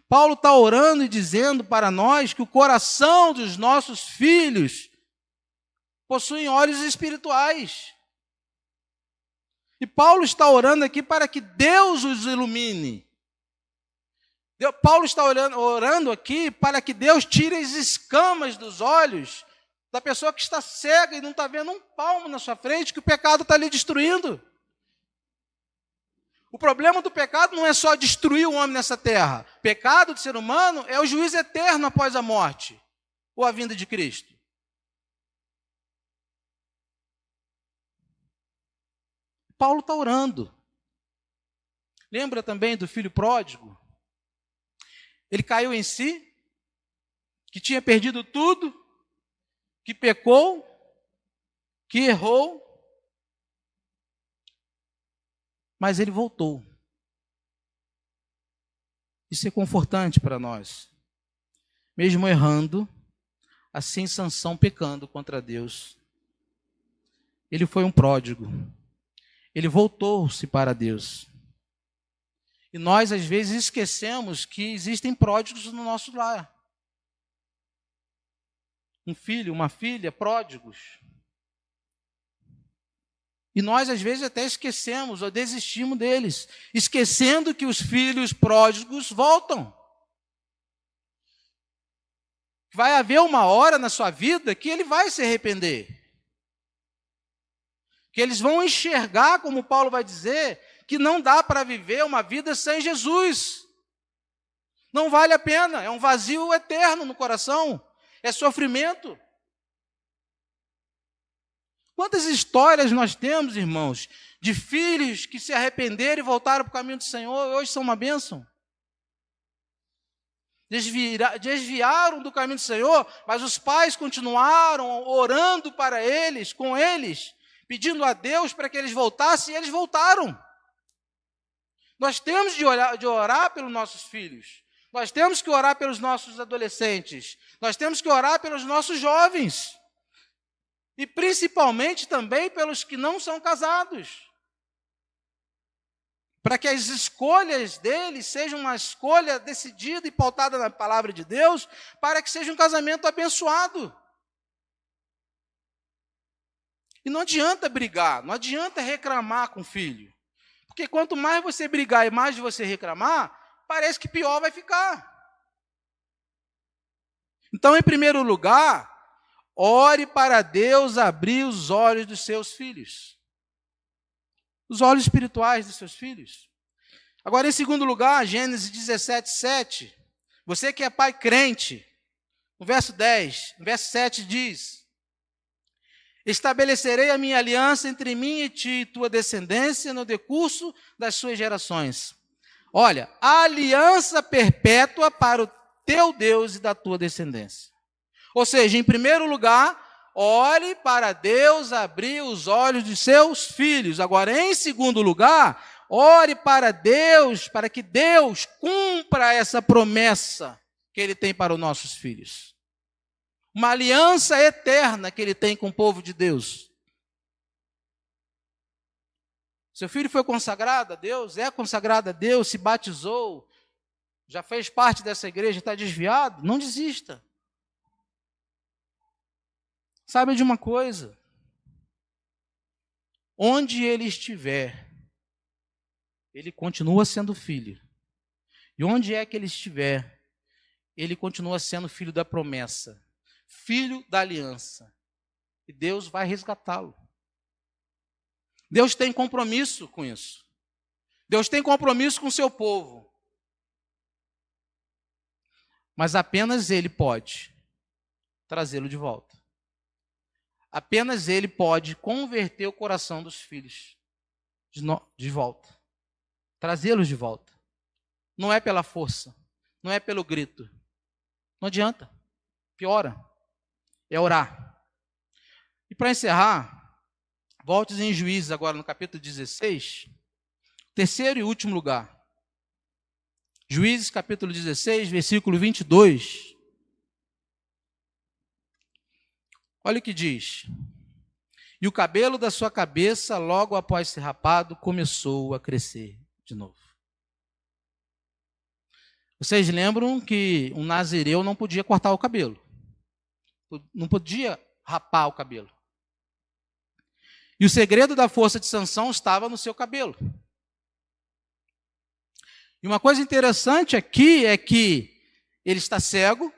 Paulo está orando e dizendo para nós que o coração dos nossos filhos possuem olhos espirituais. E Paulo está orando aqui para que Deus os ilumine. Paulo está orando aqui para que Deus tire as escamas dos olhos da pessoa que está cega e não está vendo um palmo na sua frente, que o pecado está lhe destruindo. O problema do pecado não é só destruir o homem nessa terra. O pecado do ser humano é o juízo eterno após a morte, ou a vinda de Cristo. Paulo está orando. Lembra também do filho pródigo? Ele caiu em si, que tinha perdido tudo, que pecou, que errou, mas ele voltou. Isso é confortante para nós. Mesmo errando, assim Sansão pecando contra Deus. Ele foi um pródigo. Ele voltou-se para Deus. E nós, às vezes, esquecemos que existem pródigos no nosso lar. Um filho, uma filha, pródigos. E nós, às vezes, até esquecemos ou desistimos deles, esquecendo que os filhos pródigos voltam. Vai haver uma hora na sua vida que ele vai se arrepender. Que eles vão enxergar, como Paulo vai dizer, que não dá para viver uma vida sem Jesus. Não vale a pena, é um vazio eterno no coração, é sofrimento. Quantas histórias nós temos, irmãos, de filhos que se arrependeram e voltaram para o caminho do Senhor e hoje são uma bênção. Desviaram do caminho do Senhor, mas os pais continuaram orando para eles, com eles, pedindo a Deus para que eles voltassem, e eles voltaram. Nós temos de orar pelos nossos filhos, nós temos que orar pelos nossos adolescentes, nós temos que orar pelos nossos jovens, e principalmente também pelos que não são casados, para que as escolhas deles sejam uma escolha decidida e pautada na palavra de Deus, para que seja um casamento abençoado. E não adianta brigar, não adianta reclamar com o filho, porque quanto mais você brigar e mais você reclamar, parece que pior vai ficar. Então, em primeiro lugar, ore para Deus abrir os olhos dos seus filhos. Os olhos espirituais dos seus filhos. Agora, em segundo lugar, Gênesis 17:7. Você que é pai crente, no verso 10, no verso 7 diz: estabelecerei a minha aliança entre mim e ti e tua descendência no decurso das suas gerações. Olha, a aliança perpétua para o teu Deus e da tua descendência. Ou seja, em primeiro lugar, ore para Deus abrir os olhos de seus filhos. Agora, em segundo lugar, ore para Deus, para que Deus cumpra essa promessa que Ele tem para os nossos filhos. Uma aliança eterna que Ele tem com o povo de Deus. Seu filho foi consagrado a Deus, é consagrado a Deus, se batizou, já fez parte dessa igreja, está desviado, não desista. Sabe de uma coisa? Onde ele estiver, ele continua sendo filho. E onde é que ele estiver, ele continua sendo filho da promessa, filho da aliança. E Deus vai resgatá-lo. Deus tem compromisso com isso. Deus tem compromisso com o seu povo. Mas apenas Ele pode trazê-lo de volta. Apenas Ele pode converter o coração dos filhos de volta. Trazê-los de volta. Não é pela força, não é pelo grito. Não adianta. Piora. É orar. E para encerrar, volte em Juízes agora no capítulo 16, terceiro e último lugar. Juízes capítulo 16, versículo 22. Olha o que diz. E o cabelo da sua cabeça, logo após ser rapado, começou a crescer de novo. Vocês lembram que um nazireu não podia cortar o cabelo. Não podia rapar o cabelo. E o segredo da força de Sansão estava no seu cabelo. E uma coisa interessante aqui é que ele está cego.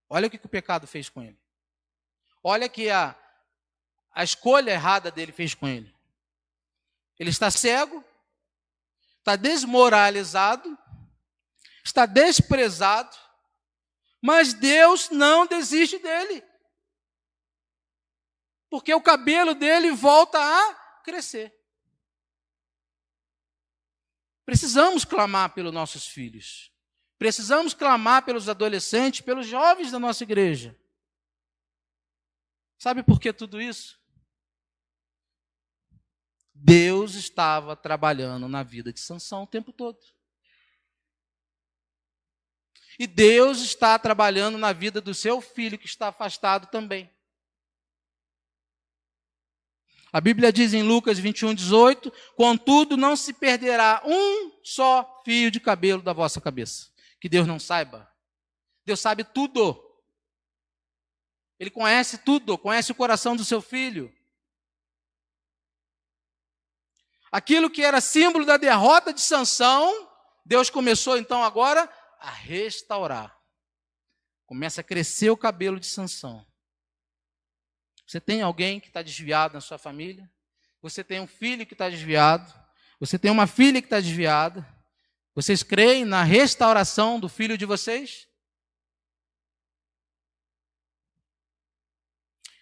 Olha o que o pecado fez com ele. Olha que a escolha errada dele fez com ele. Ele está cego, está desmoralizado, está desprezado, mas Deus não desiste dele. Porque o cabelo dele volta a crescer. Precisamos clamar pelos nossos filhos. Precisamos clamar pelos adolescentes, pelos jovens da nossa igreja. Sabe por que tudo isso? Deus estava trabalhando na vida de Sansão o tempo todo. E Deus está trabalhando na vida do seu filho que está afastado também. A Bíblia diz em Lucas 21:18, contudo não se perderá um só fio de cabelo da vossa cabeça, que Deus não saiba. Deus sabe tudo. Ele conhece tudo, conhece o coração do seu filho. Aquilo que era símbolo da derrota de Sansão, Deus começou então agora a restaurar. Começa a crescer o cabelo de Sansão. Você tem alguém que está desviado na sua família? Você tem um filho que está desviado? Você tem uma filha que está desviada. Vocês creem na restauração do filho de vocês?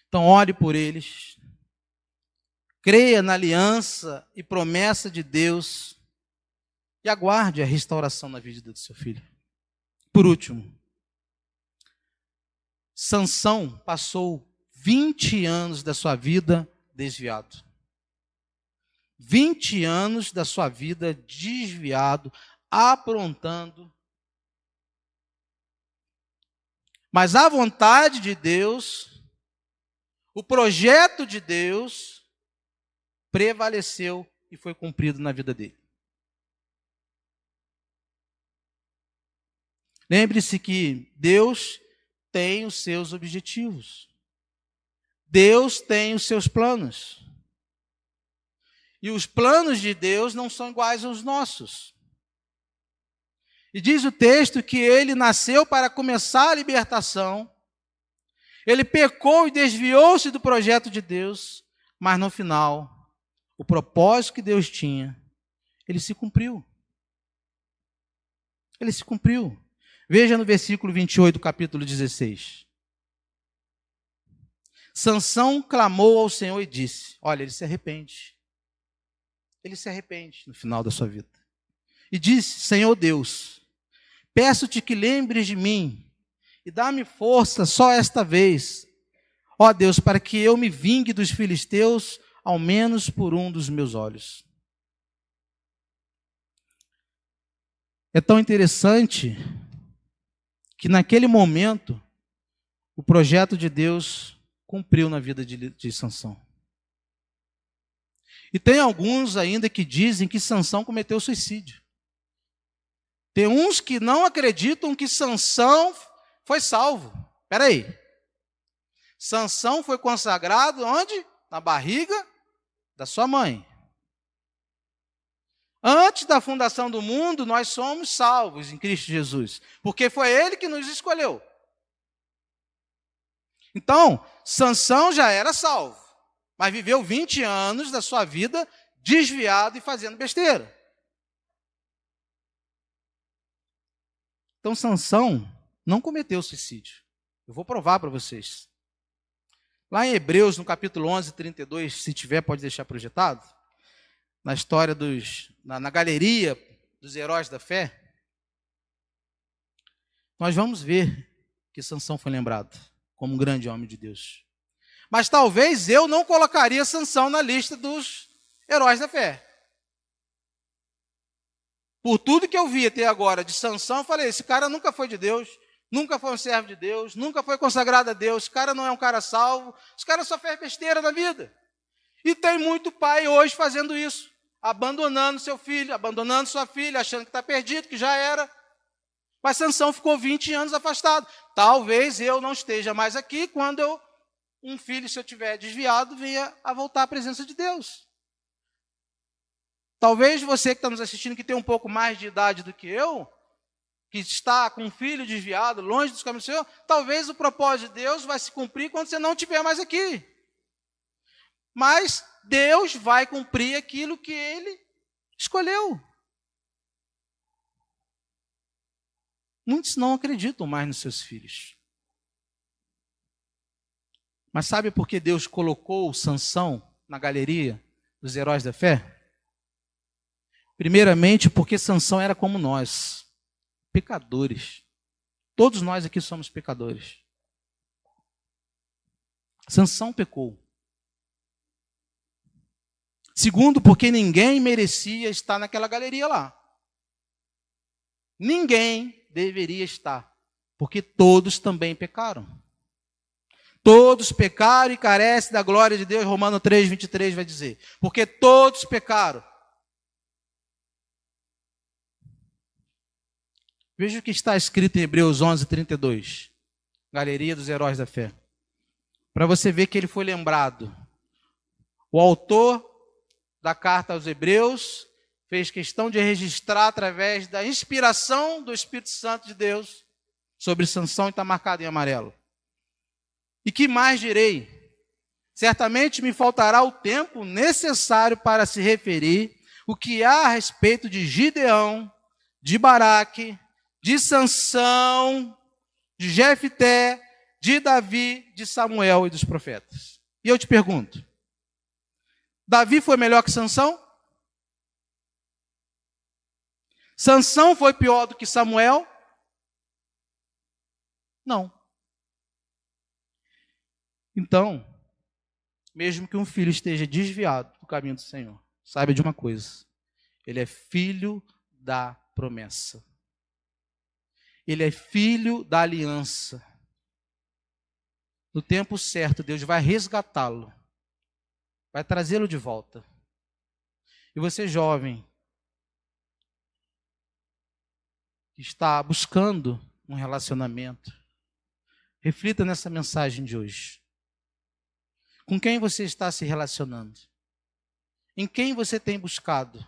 Então ore por eles. Creia na aliança e promessa de Deus e aguarde a restauração na vida do seu filho. Por último, Sansão passou 20 anos da sua vida desviado. 20 anos da sua vida desviado, aprontando. Mas a vontade de Deus, o projeto de Deus, prevaleceu e foi cumprido na vida dele. Lembre-se que Deus tem os seus objetivos. Deus tem os seus planos. E os planos de Deus não são iguais aos nossos. E diz o texto que ele nasceu para começar a libertação. Ele pecou e desviou-se do projeto de Deus, mas no final, o propósito que Deus tinha, ele se cumpriu. Ele se cumpriu. Veja no versículo 28 do capítulo 16. Sansão clamou ao Senhor e disse, olha, ele se arrepende. Ele se arrepende no final da sua vida. E disse, Senhor Deus, peço-te que lembres de mim e dá-me força só esta vez. Ó Deus, para que eu me vingue dos filisteus, ao menos por um dos meus olhos. É tão interessante que naquele momento o projeto de Deus cumpriu na vida de Sansão. E tem alguns ainda que dizem que Sansão cometeu suicídio. Tem uns que não acreditam que Sansão foi salvo. Espera aí. Sansão foi consagrado onde? Na barriga da sua mãe. Antes da fundação do mundo, nós somos salvos em Cristo Jesus, porque foi Ele que nos escolheu. Então, Sansão já era salvo, mas viveu 20 anos da sua vida desviado e fazendo besteira. Então, Sansão não cometeu suicídio. Eu vou provar para vocês. Lá em Hebreus, no capítulo 11, 32, se tiver, pode deixar projetado. Na história na galeria dos heróis da fé, nós vamos ver que Sansão foi lembrado como um grande homem de Deus. Mas talvez eu não colocaria Sansão na lista dos heróis da fé. Por tudo que eu vi até agora de Sansão, eu falei, esse cara nunca foi de Deus, nunca foi um servo de Deus, nunca foi consagrado a Deus, esse cara não é um cara salvo, esse cara só fez besteira na vida. E tem muito pai hoje fazendo isso, abandonando seu filho, abandonando sua filha, achando que está perdido, que já era. Mas Sansão ficou 20 anos afastado. Talvez eu não esteja mais aqui quando um filho, se eu tiver desviado, venha a voltar à presença de Deus. Talvez você que está nos assistindo, que tem um pouco mais de idade do que eu, que está com um filho desviado, longe dos caminhos do Senhor, talvez o propósito de Deus vai se cumprir quando você não estiver mais aqui. Mas Deus vai cumprir aquilo que Ele escolheu. Muitos não acreditam mais nos seus filhos. Mas sabe por que Deus colocou Sansão na galeria dos heróis da fé? Primeiramente, porque Sansão era como nós, pecadores. Todos nós aqui somos pecadores. Sansão pecou. Segundo, porque ninguém merecia estar naquela galeria lá. Ninguém deveria estar, porque todos também pecaram. Todos pecaram e carecem da glória de Deus, Romanos 3, 23 vai dizer. Porque todos pecaram. Veja o que está escrito em Hebreus 11, 32. Galeria dos heróis da fé. Para você ver que ele foi lembrado. O autor da carta aos Hebreus fez questão de registrar através da inspiração do Espírito Santo de Deus sobre Sansão, e está marcado em amarelo. E que mais direi? Certamente me faltará o tempo necessário para se referir o que há a respeito de Gideão, de Baraque, de Sansão, de Jefté, de Davi, de Samuel e dos profetas. E eu te pergunto, Davi foi melhor que Sansão? Sansão foi pior do que Samuel? Não. Então, mesmo que um filho esteja desviado do caminho do Senhor, saiba de uma coisa: ele é filho da promessa. Ele é filho da aliança. No tempo certo, Deus vai resgatá-lo, vai trazê-lo de volta. E você, jovem, que está buscando um relacionamento, reflita nessa mensagem de hoje. Com quem você está se relacionando? Em quem você tem buscado?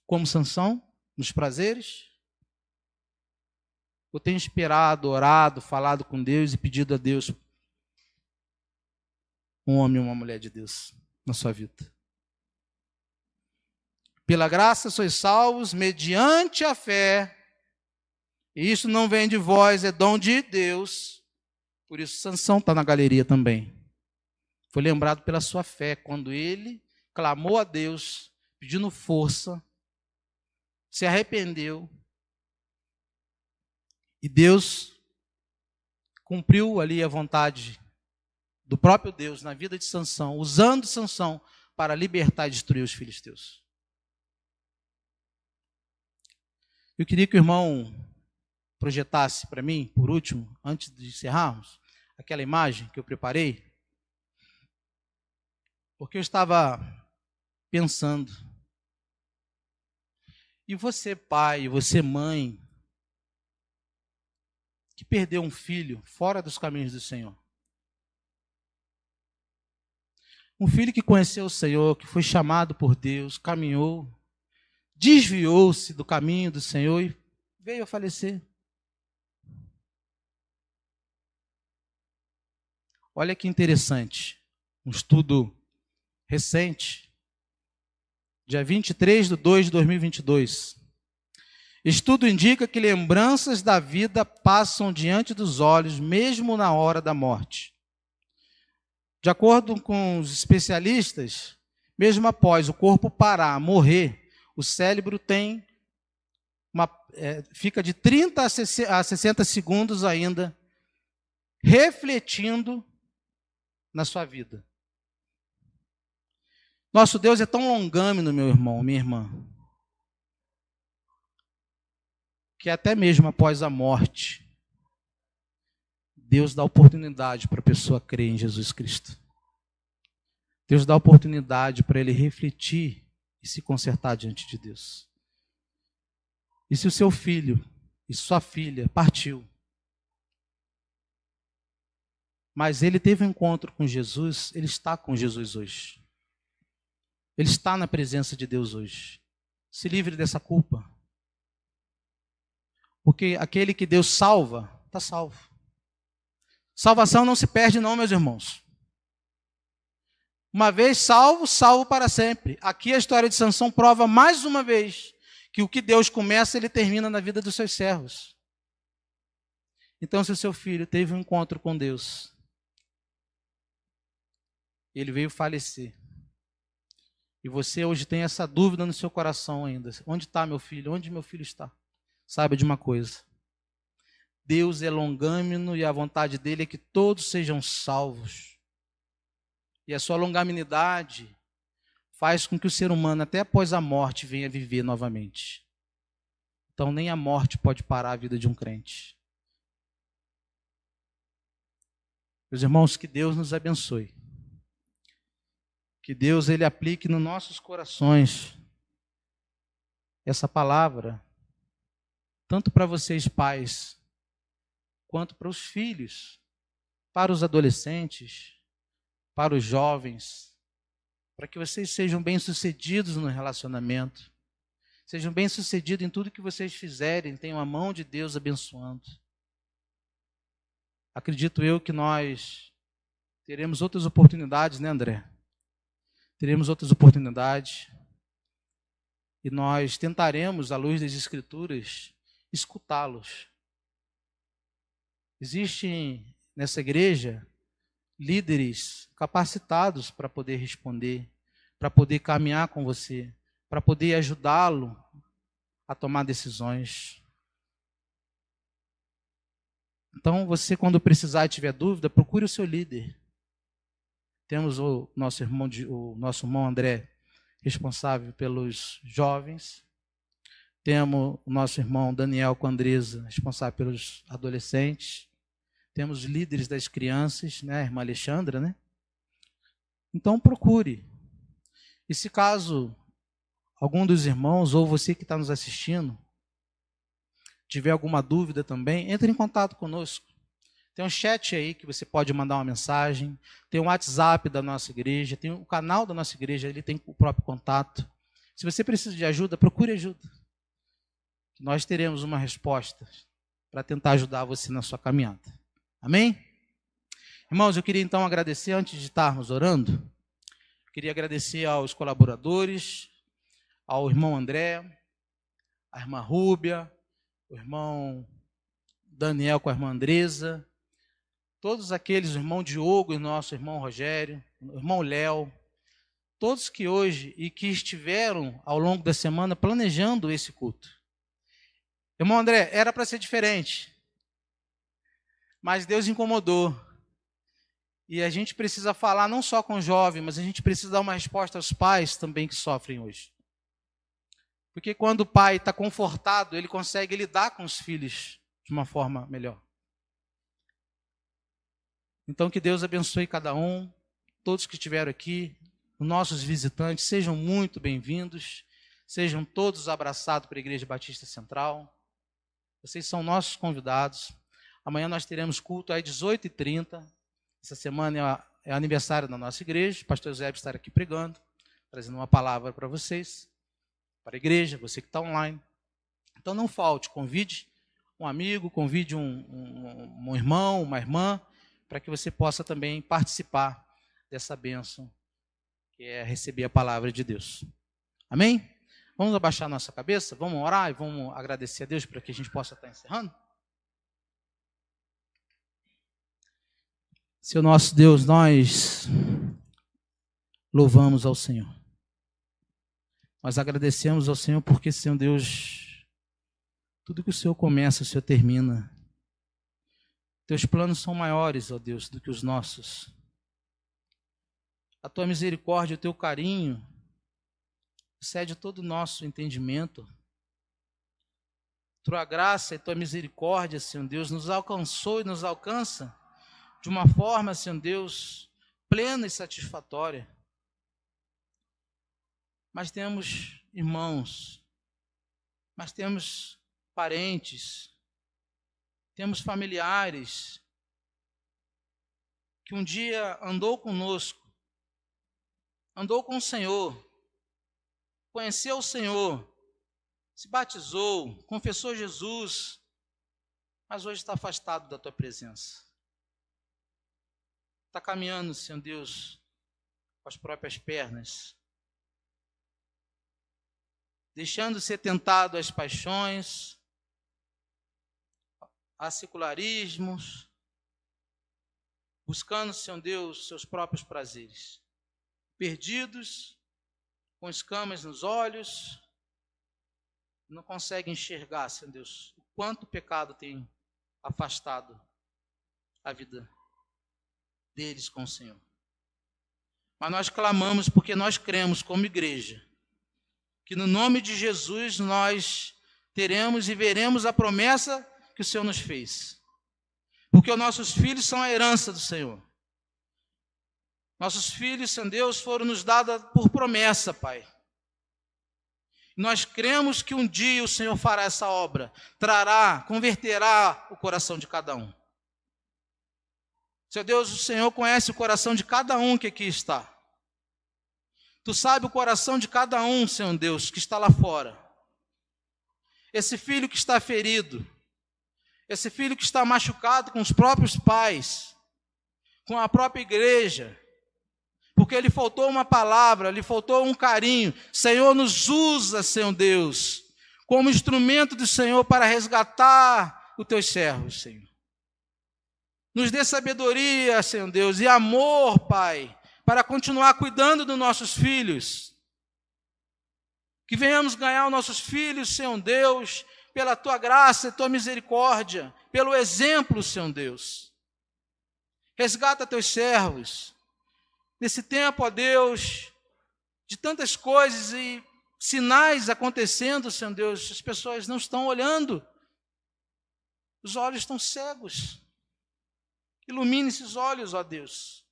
Como Sansão, nos prazeres? Ou tem esperado, orado, falado com Deus e pedido a Deus um homem e uma mulher de Deus na sua vida? Pela graça sois salvos mediante a fé. E isso não vem de vós, é dom de Deus. Por isso Sansão está na galeria também. Foi lembrado pela sua fé, quando ele clamou a Deus, pedindo força, se arrependeu. E Deus cumpriu ali a vontade do próprio Deus na vida de Sansão, usando Sansão para libertar e destruir os filisteus. Eu queria que o irmão projetasse para mim, por último, antes de encerrarmos, aquela imagem que eu preparei, porque eu estava pensando, e você, pai, e você, mãe, que perdeu um filho fora dos caminhos do Senhor. Um filho que conheceu o Senhor, que foi chamado por Deus, caminhou, desviou-se do caminho do Senhor e veio a falecer. Olha que interessante, um estudo recente, dia 23/2/2022. Estudo indica que lembranças da vida passam diante dos olhos, mesmo na hora da morte. De acordo com os especialistas, mesmo após o corpo parar, morrer, o cérebro fica de 30 a 60 segundos ainda refletindo na sua vida. Nosso Deus é tão longâmino, meu irmão, minha irmã, que até mesmo após a morte, Deus dá oportunidade para a pessoa crer em Jesus Cristo. Deus dá oportunidade para ele refletir e se consertar diante de Deus. E se o seu filho e sua filha partiu, mas ele teve um encontro com Jesus, ele está com Jesus hoje. Ele está na presença de Deus hoje. Se livre dessa culpa. Porque aquele que Deus salva, está salvo. Salvação não se perde não, meus irmãos. Uma vez salvo, salvo para sempre. Aqui a história de Sansão prova mais uma vez que o que Deus começa, ele termina na vida dos seus servos. Então, se o seu filho teve um encontro com Deus, ele veio falecer, e você hoje tem essa dúvida no seu coração ainda: onde está meu filho? Onde meu filho está? Saiba de uma coisa: Deus é longâmino e a vontade dele é que todos sejam salvos. E a sua longanimidade faz com que o ser humano, até após a morte, venha viver novamente. Então, nem a morte pode parar a vida de um crente. Meus irmãos, que Deus nos abençoe. Que Deus ele aplique nos nossos corações essa palavra, tanto para vocês pais, quanto para os filhos, para os adolescentes, para os jovens, para que vocês sejam bem-sucedidos no relacionamento, sejam bem-sucedidos em tudo que vocês fizerem, tenham a mão de Deus abençoando. Acredito eu que nós teremos outras oportunidades, né, André? teremos outras oportunidades e nós tentaremos, à luz das Escrituras, escutá-los. Existem nessa igreja líderes capacitados para poder responder, para poder caminhar com você, para poder ajudá-lo a tomar decisões. Então, você, quando precisar e tiver dúvida, procure o seu líder. Temos o nosso irmão André, responsável pelos jovens. Temos o nosso irmão Daniel com a Andresa, responsável pelos adolescentes. Temos os líderes das crianças, né? A irmã Alexandra, né? Então, procure. E se caso algum dos irmãos, ou você que está nos assistindo, tiver alguma dúvida também, entre em contato conosco. Tem um chat aí que você pode mandar uma mensagem, tem um WhatsApp da nossa igreja, tem o canal da nossa igreja, ele tem o próprio contato. Se você precisa de ajuda, procure ajuda. Nós teremos uma resposta para tentar ajudar você na sua caminhada. Amém? Irmãos, eu queria então agradecer, antes de estarmos orando, queria agradecer aos colaboradores, ao irmão André, à irmã Rúbia, o irmão Daniel com a irmã Andresa, todos aqueles, o irmão Diogo e o nosso irmão Rogério, o irmão Léo, todos que hoje e que estiveram ao longo da semana planejando esse culto. Irmão André, era para ser diferente, mas Deus incomodou. E a gente precisa falar não só com o jovem, mas a gente precisa dar uma resposta aos pais também que sofrem hoje. Porque quando o pai está confortado, ele consegue lidar com os filhos de uma forma melhor. Então, que Deus abençoe cada um, todos que estiveram aqui, os nossos visitantes, sejam muito bem-vindos, sejam todos abraçados para a Igreja Batista Central. Vocês são nossos convidados. Amanhã nós teremos culto às 18h30. Essa semana é aniversário da nossa igreja. O pastor Zé estará aqui pregando, trazendo uma palavra para vocês, para a igreja, você que está online. Então não falte, convide um amigo, convide um irmão, uma irmã, para que você possa também participar dessa bênção, que é receber a palavra de Deus. Amém? Vamos abaixar nossa cabeça, vamos orar e vamos agradecer a Deus para que a gente possa estar encerrando? Senhor nosso Deus, nós louvamos ao Senhor. Nós agradecemos ao Senhor porque, Senhor Deus, tudo que o Senhor começa, o Senhor termina. Teus planos são maiores, ó Deus, do que os nossos. A tua misericórdia, o teu carinho, excede todo o nosso entendimento. Tua graça e tua misericórdia, Senhor Deus, nos alcançou e nos alcança de uma forma, Senhor Deus, plena e satisfatória. Mas temos irmãos, mas temos parentes, temos familiares que um dia andou conosco, andou com o Senhor, conheceu o Senhor, se batizou, confessou Jesus, mas hoje está afastado da tua presença. Está caminhando, Senhor Deus, com as próprias pernas, deixando ser tentado às paixões, a secularismos, buscando, Senhor Deus, seus próprios prazeres, perdidos, com escamas nos olhos, não conseguem enxergar, Senhor Deus, o quanto o pecado tem afastado a vida deles com o Senhor. Mas nós clamamos porque nós cremos como igreja, que no nome de Jesus nós teremos e veremos a promessa que o Senhor nos fez. Porque os nossos filhos são a herança do Senhor. Nossos filhos, Senhor Deus, foram nos dados por promessa, Pai. Nós cremos que um dia o Senhor fará essa obra, trará, converterá o coração de cada um. Senhor Deus, o Senhor conhece o coração de cada um que aqui está. Tu sabe o coração de cada um, Senhor Deus, que está lá fora. Esse filho que está ferido, esse filho que está machucado com os próprios pais, com a própria igreja, porque lhe faltou uma palavra, lhe faltou um carinho. Senhor, nos usa, Senhor Deus, como instrumento do Senhor para resgatar os teus servos, Senhor. Nos dê sabedoria, Senhor Deus, e amor, Pai, para continuar cuidando dos nossos filhos. Que venhamos ganhar os nossos filhos, Senhor Deus, pela Tua graça e Tua misericórdia, pelo exemplo, Senhor Deus. Resgata Teus servos. Nesse tempo, ó Deus, de tantas coisas e sinais acontecendo, Senhor Deus, as pessoas não estão olhando. Os olhos estão cegos. Ilumine esses olhos, ó Deus.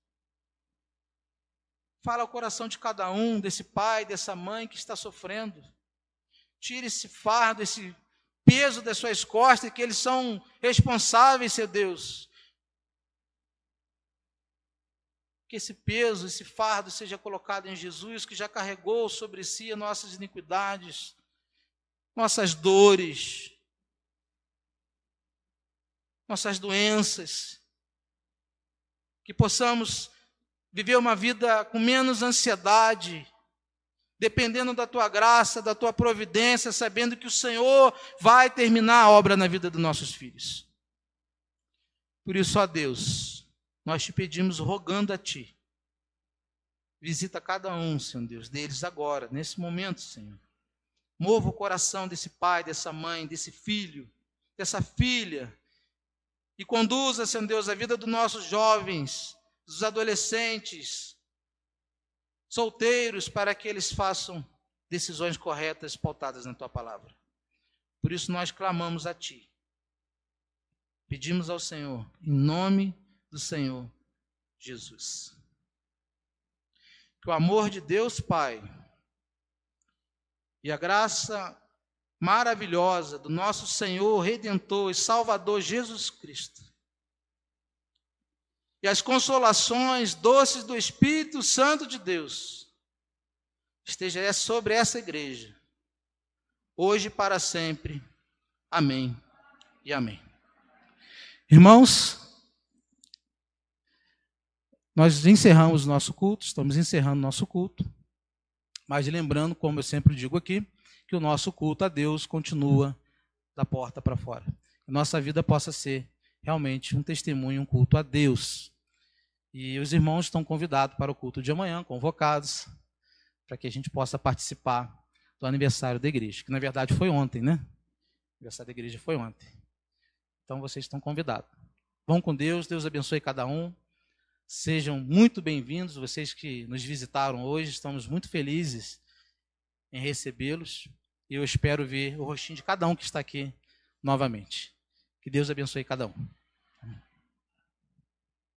Fala ao coração de cada um, desse pai, dessa mãe que está sofrendo. Tire esse fardo, esse peso das suas costas, que eles são responsáveis, Senhor Deus. Que esse peso, esse fardo seja colocado em Jesus, que já carregou sobre si as nossas iniquidades, nossas dores, nossas doenças. Que possamos viver uma vida com menos ansiedade, dependendo da Tua graça, da Tua providência, sabendo que o Senhor vai terminar a obra na vida dos nossos filhos. Por isso, ó Deus, nós te pedimos, rogando a Ti, visita cada um, Senhor Deus, deles agora, nesse momento, Senhor. Mova o coração desse pai, dessa mãe, desse filho, dessa filha, e conduza, Senhor Deus, a vida dos nossos jovens, dos adolescentes, solteiros, para que eles façam decisões corretas, pautadas na Tua palavra. Por isso nós clamamos a Ti. Pedimos ao Senhor, em nome do Senhor Jesus. Que o amor de Deus Pai e a graça maravilhosa do nosso Senhor, Redentor e Salvador Jesus Cristo, e as consolações doces do Espírito Santo de Deus, esteja sobre essa igreja, hoje e para sempre. Amém e amém. Irmãos, nós encerramos o nosso culto, estamos encerrando o nosso culto, mas lembrando, como eu sempre digo aqui, que o nosso culto a Deus continua da porta para fora. Que nossa vida possa ser realmente um testemunho, um culto a Deus. E os irmãos estão convidados para o culto de amanhã, convocados, para que a gente possa participar do aniversário da igreja, que na verdade foi ontem, né? O aniversário da igreja foi ontem. Então vocês estão convidados. Vão com Deus, Deus abençoe cada um. Sejam muito bem-vindos, vocês que nos visitaram hoje, estamos muito felizes em recebê-los, e eu espero ver o rostinho de cada um que está aqui novamente. Que Deus abençoe cada um.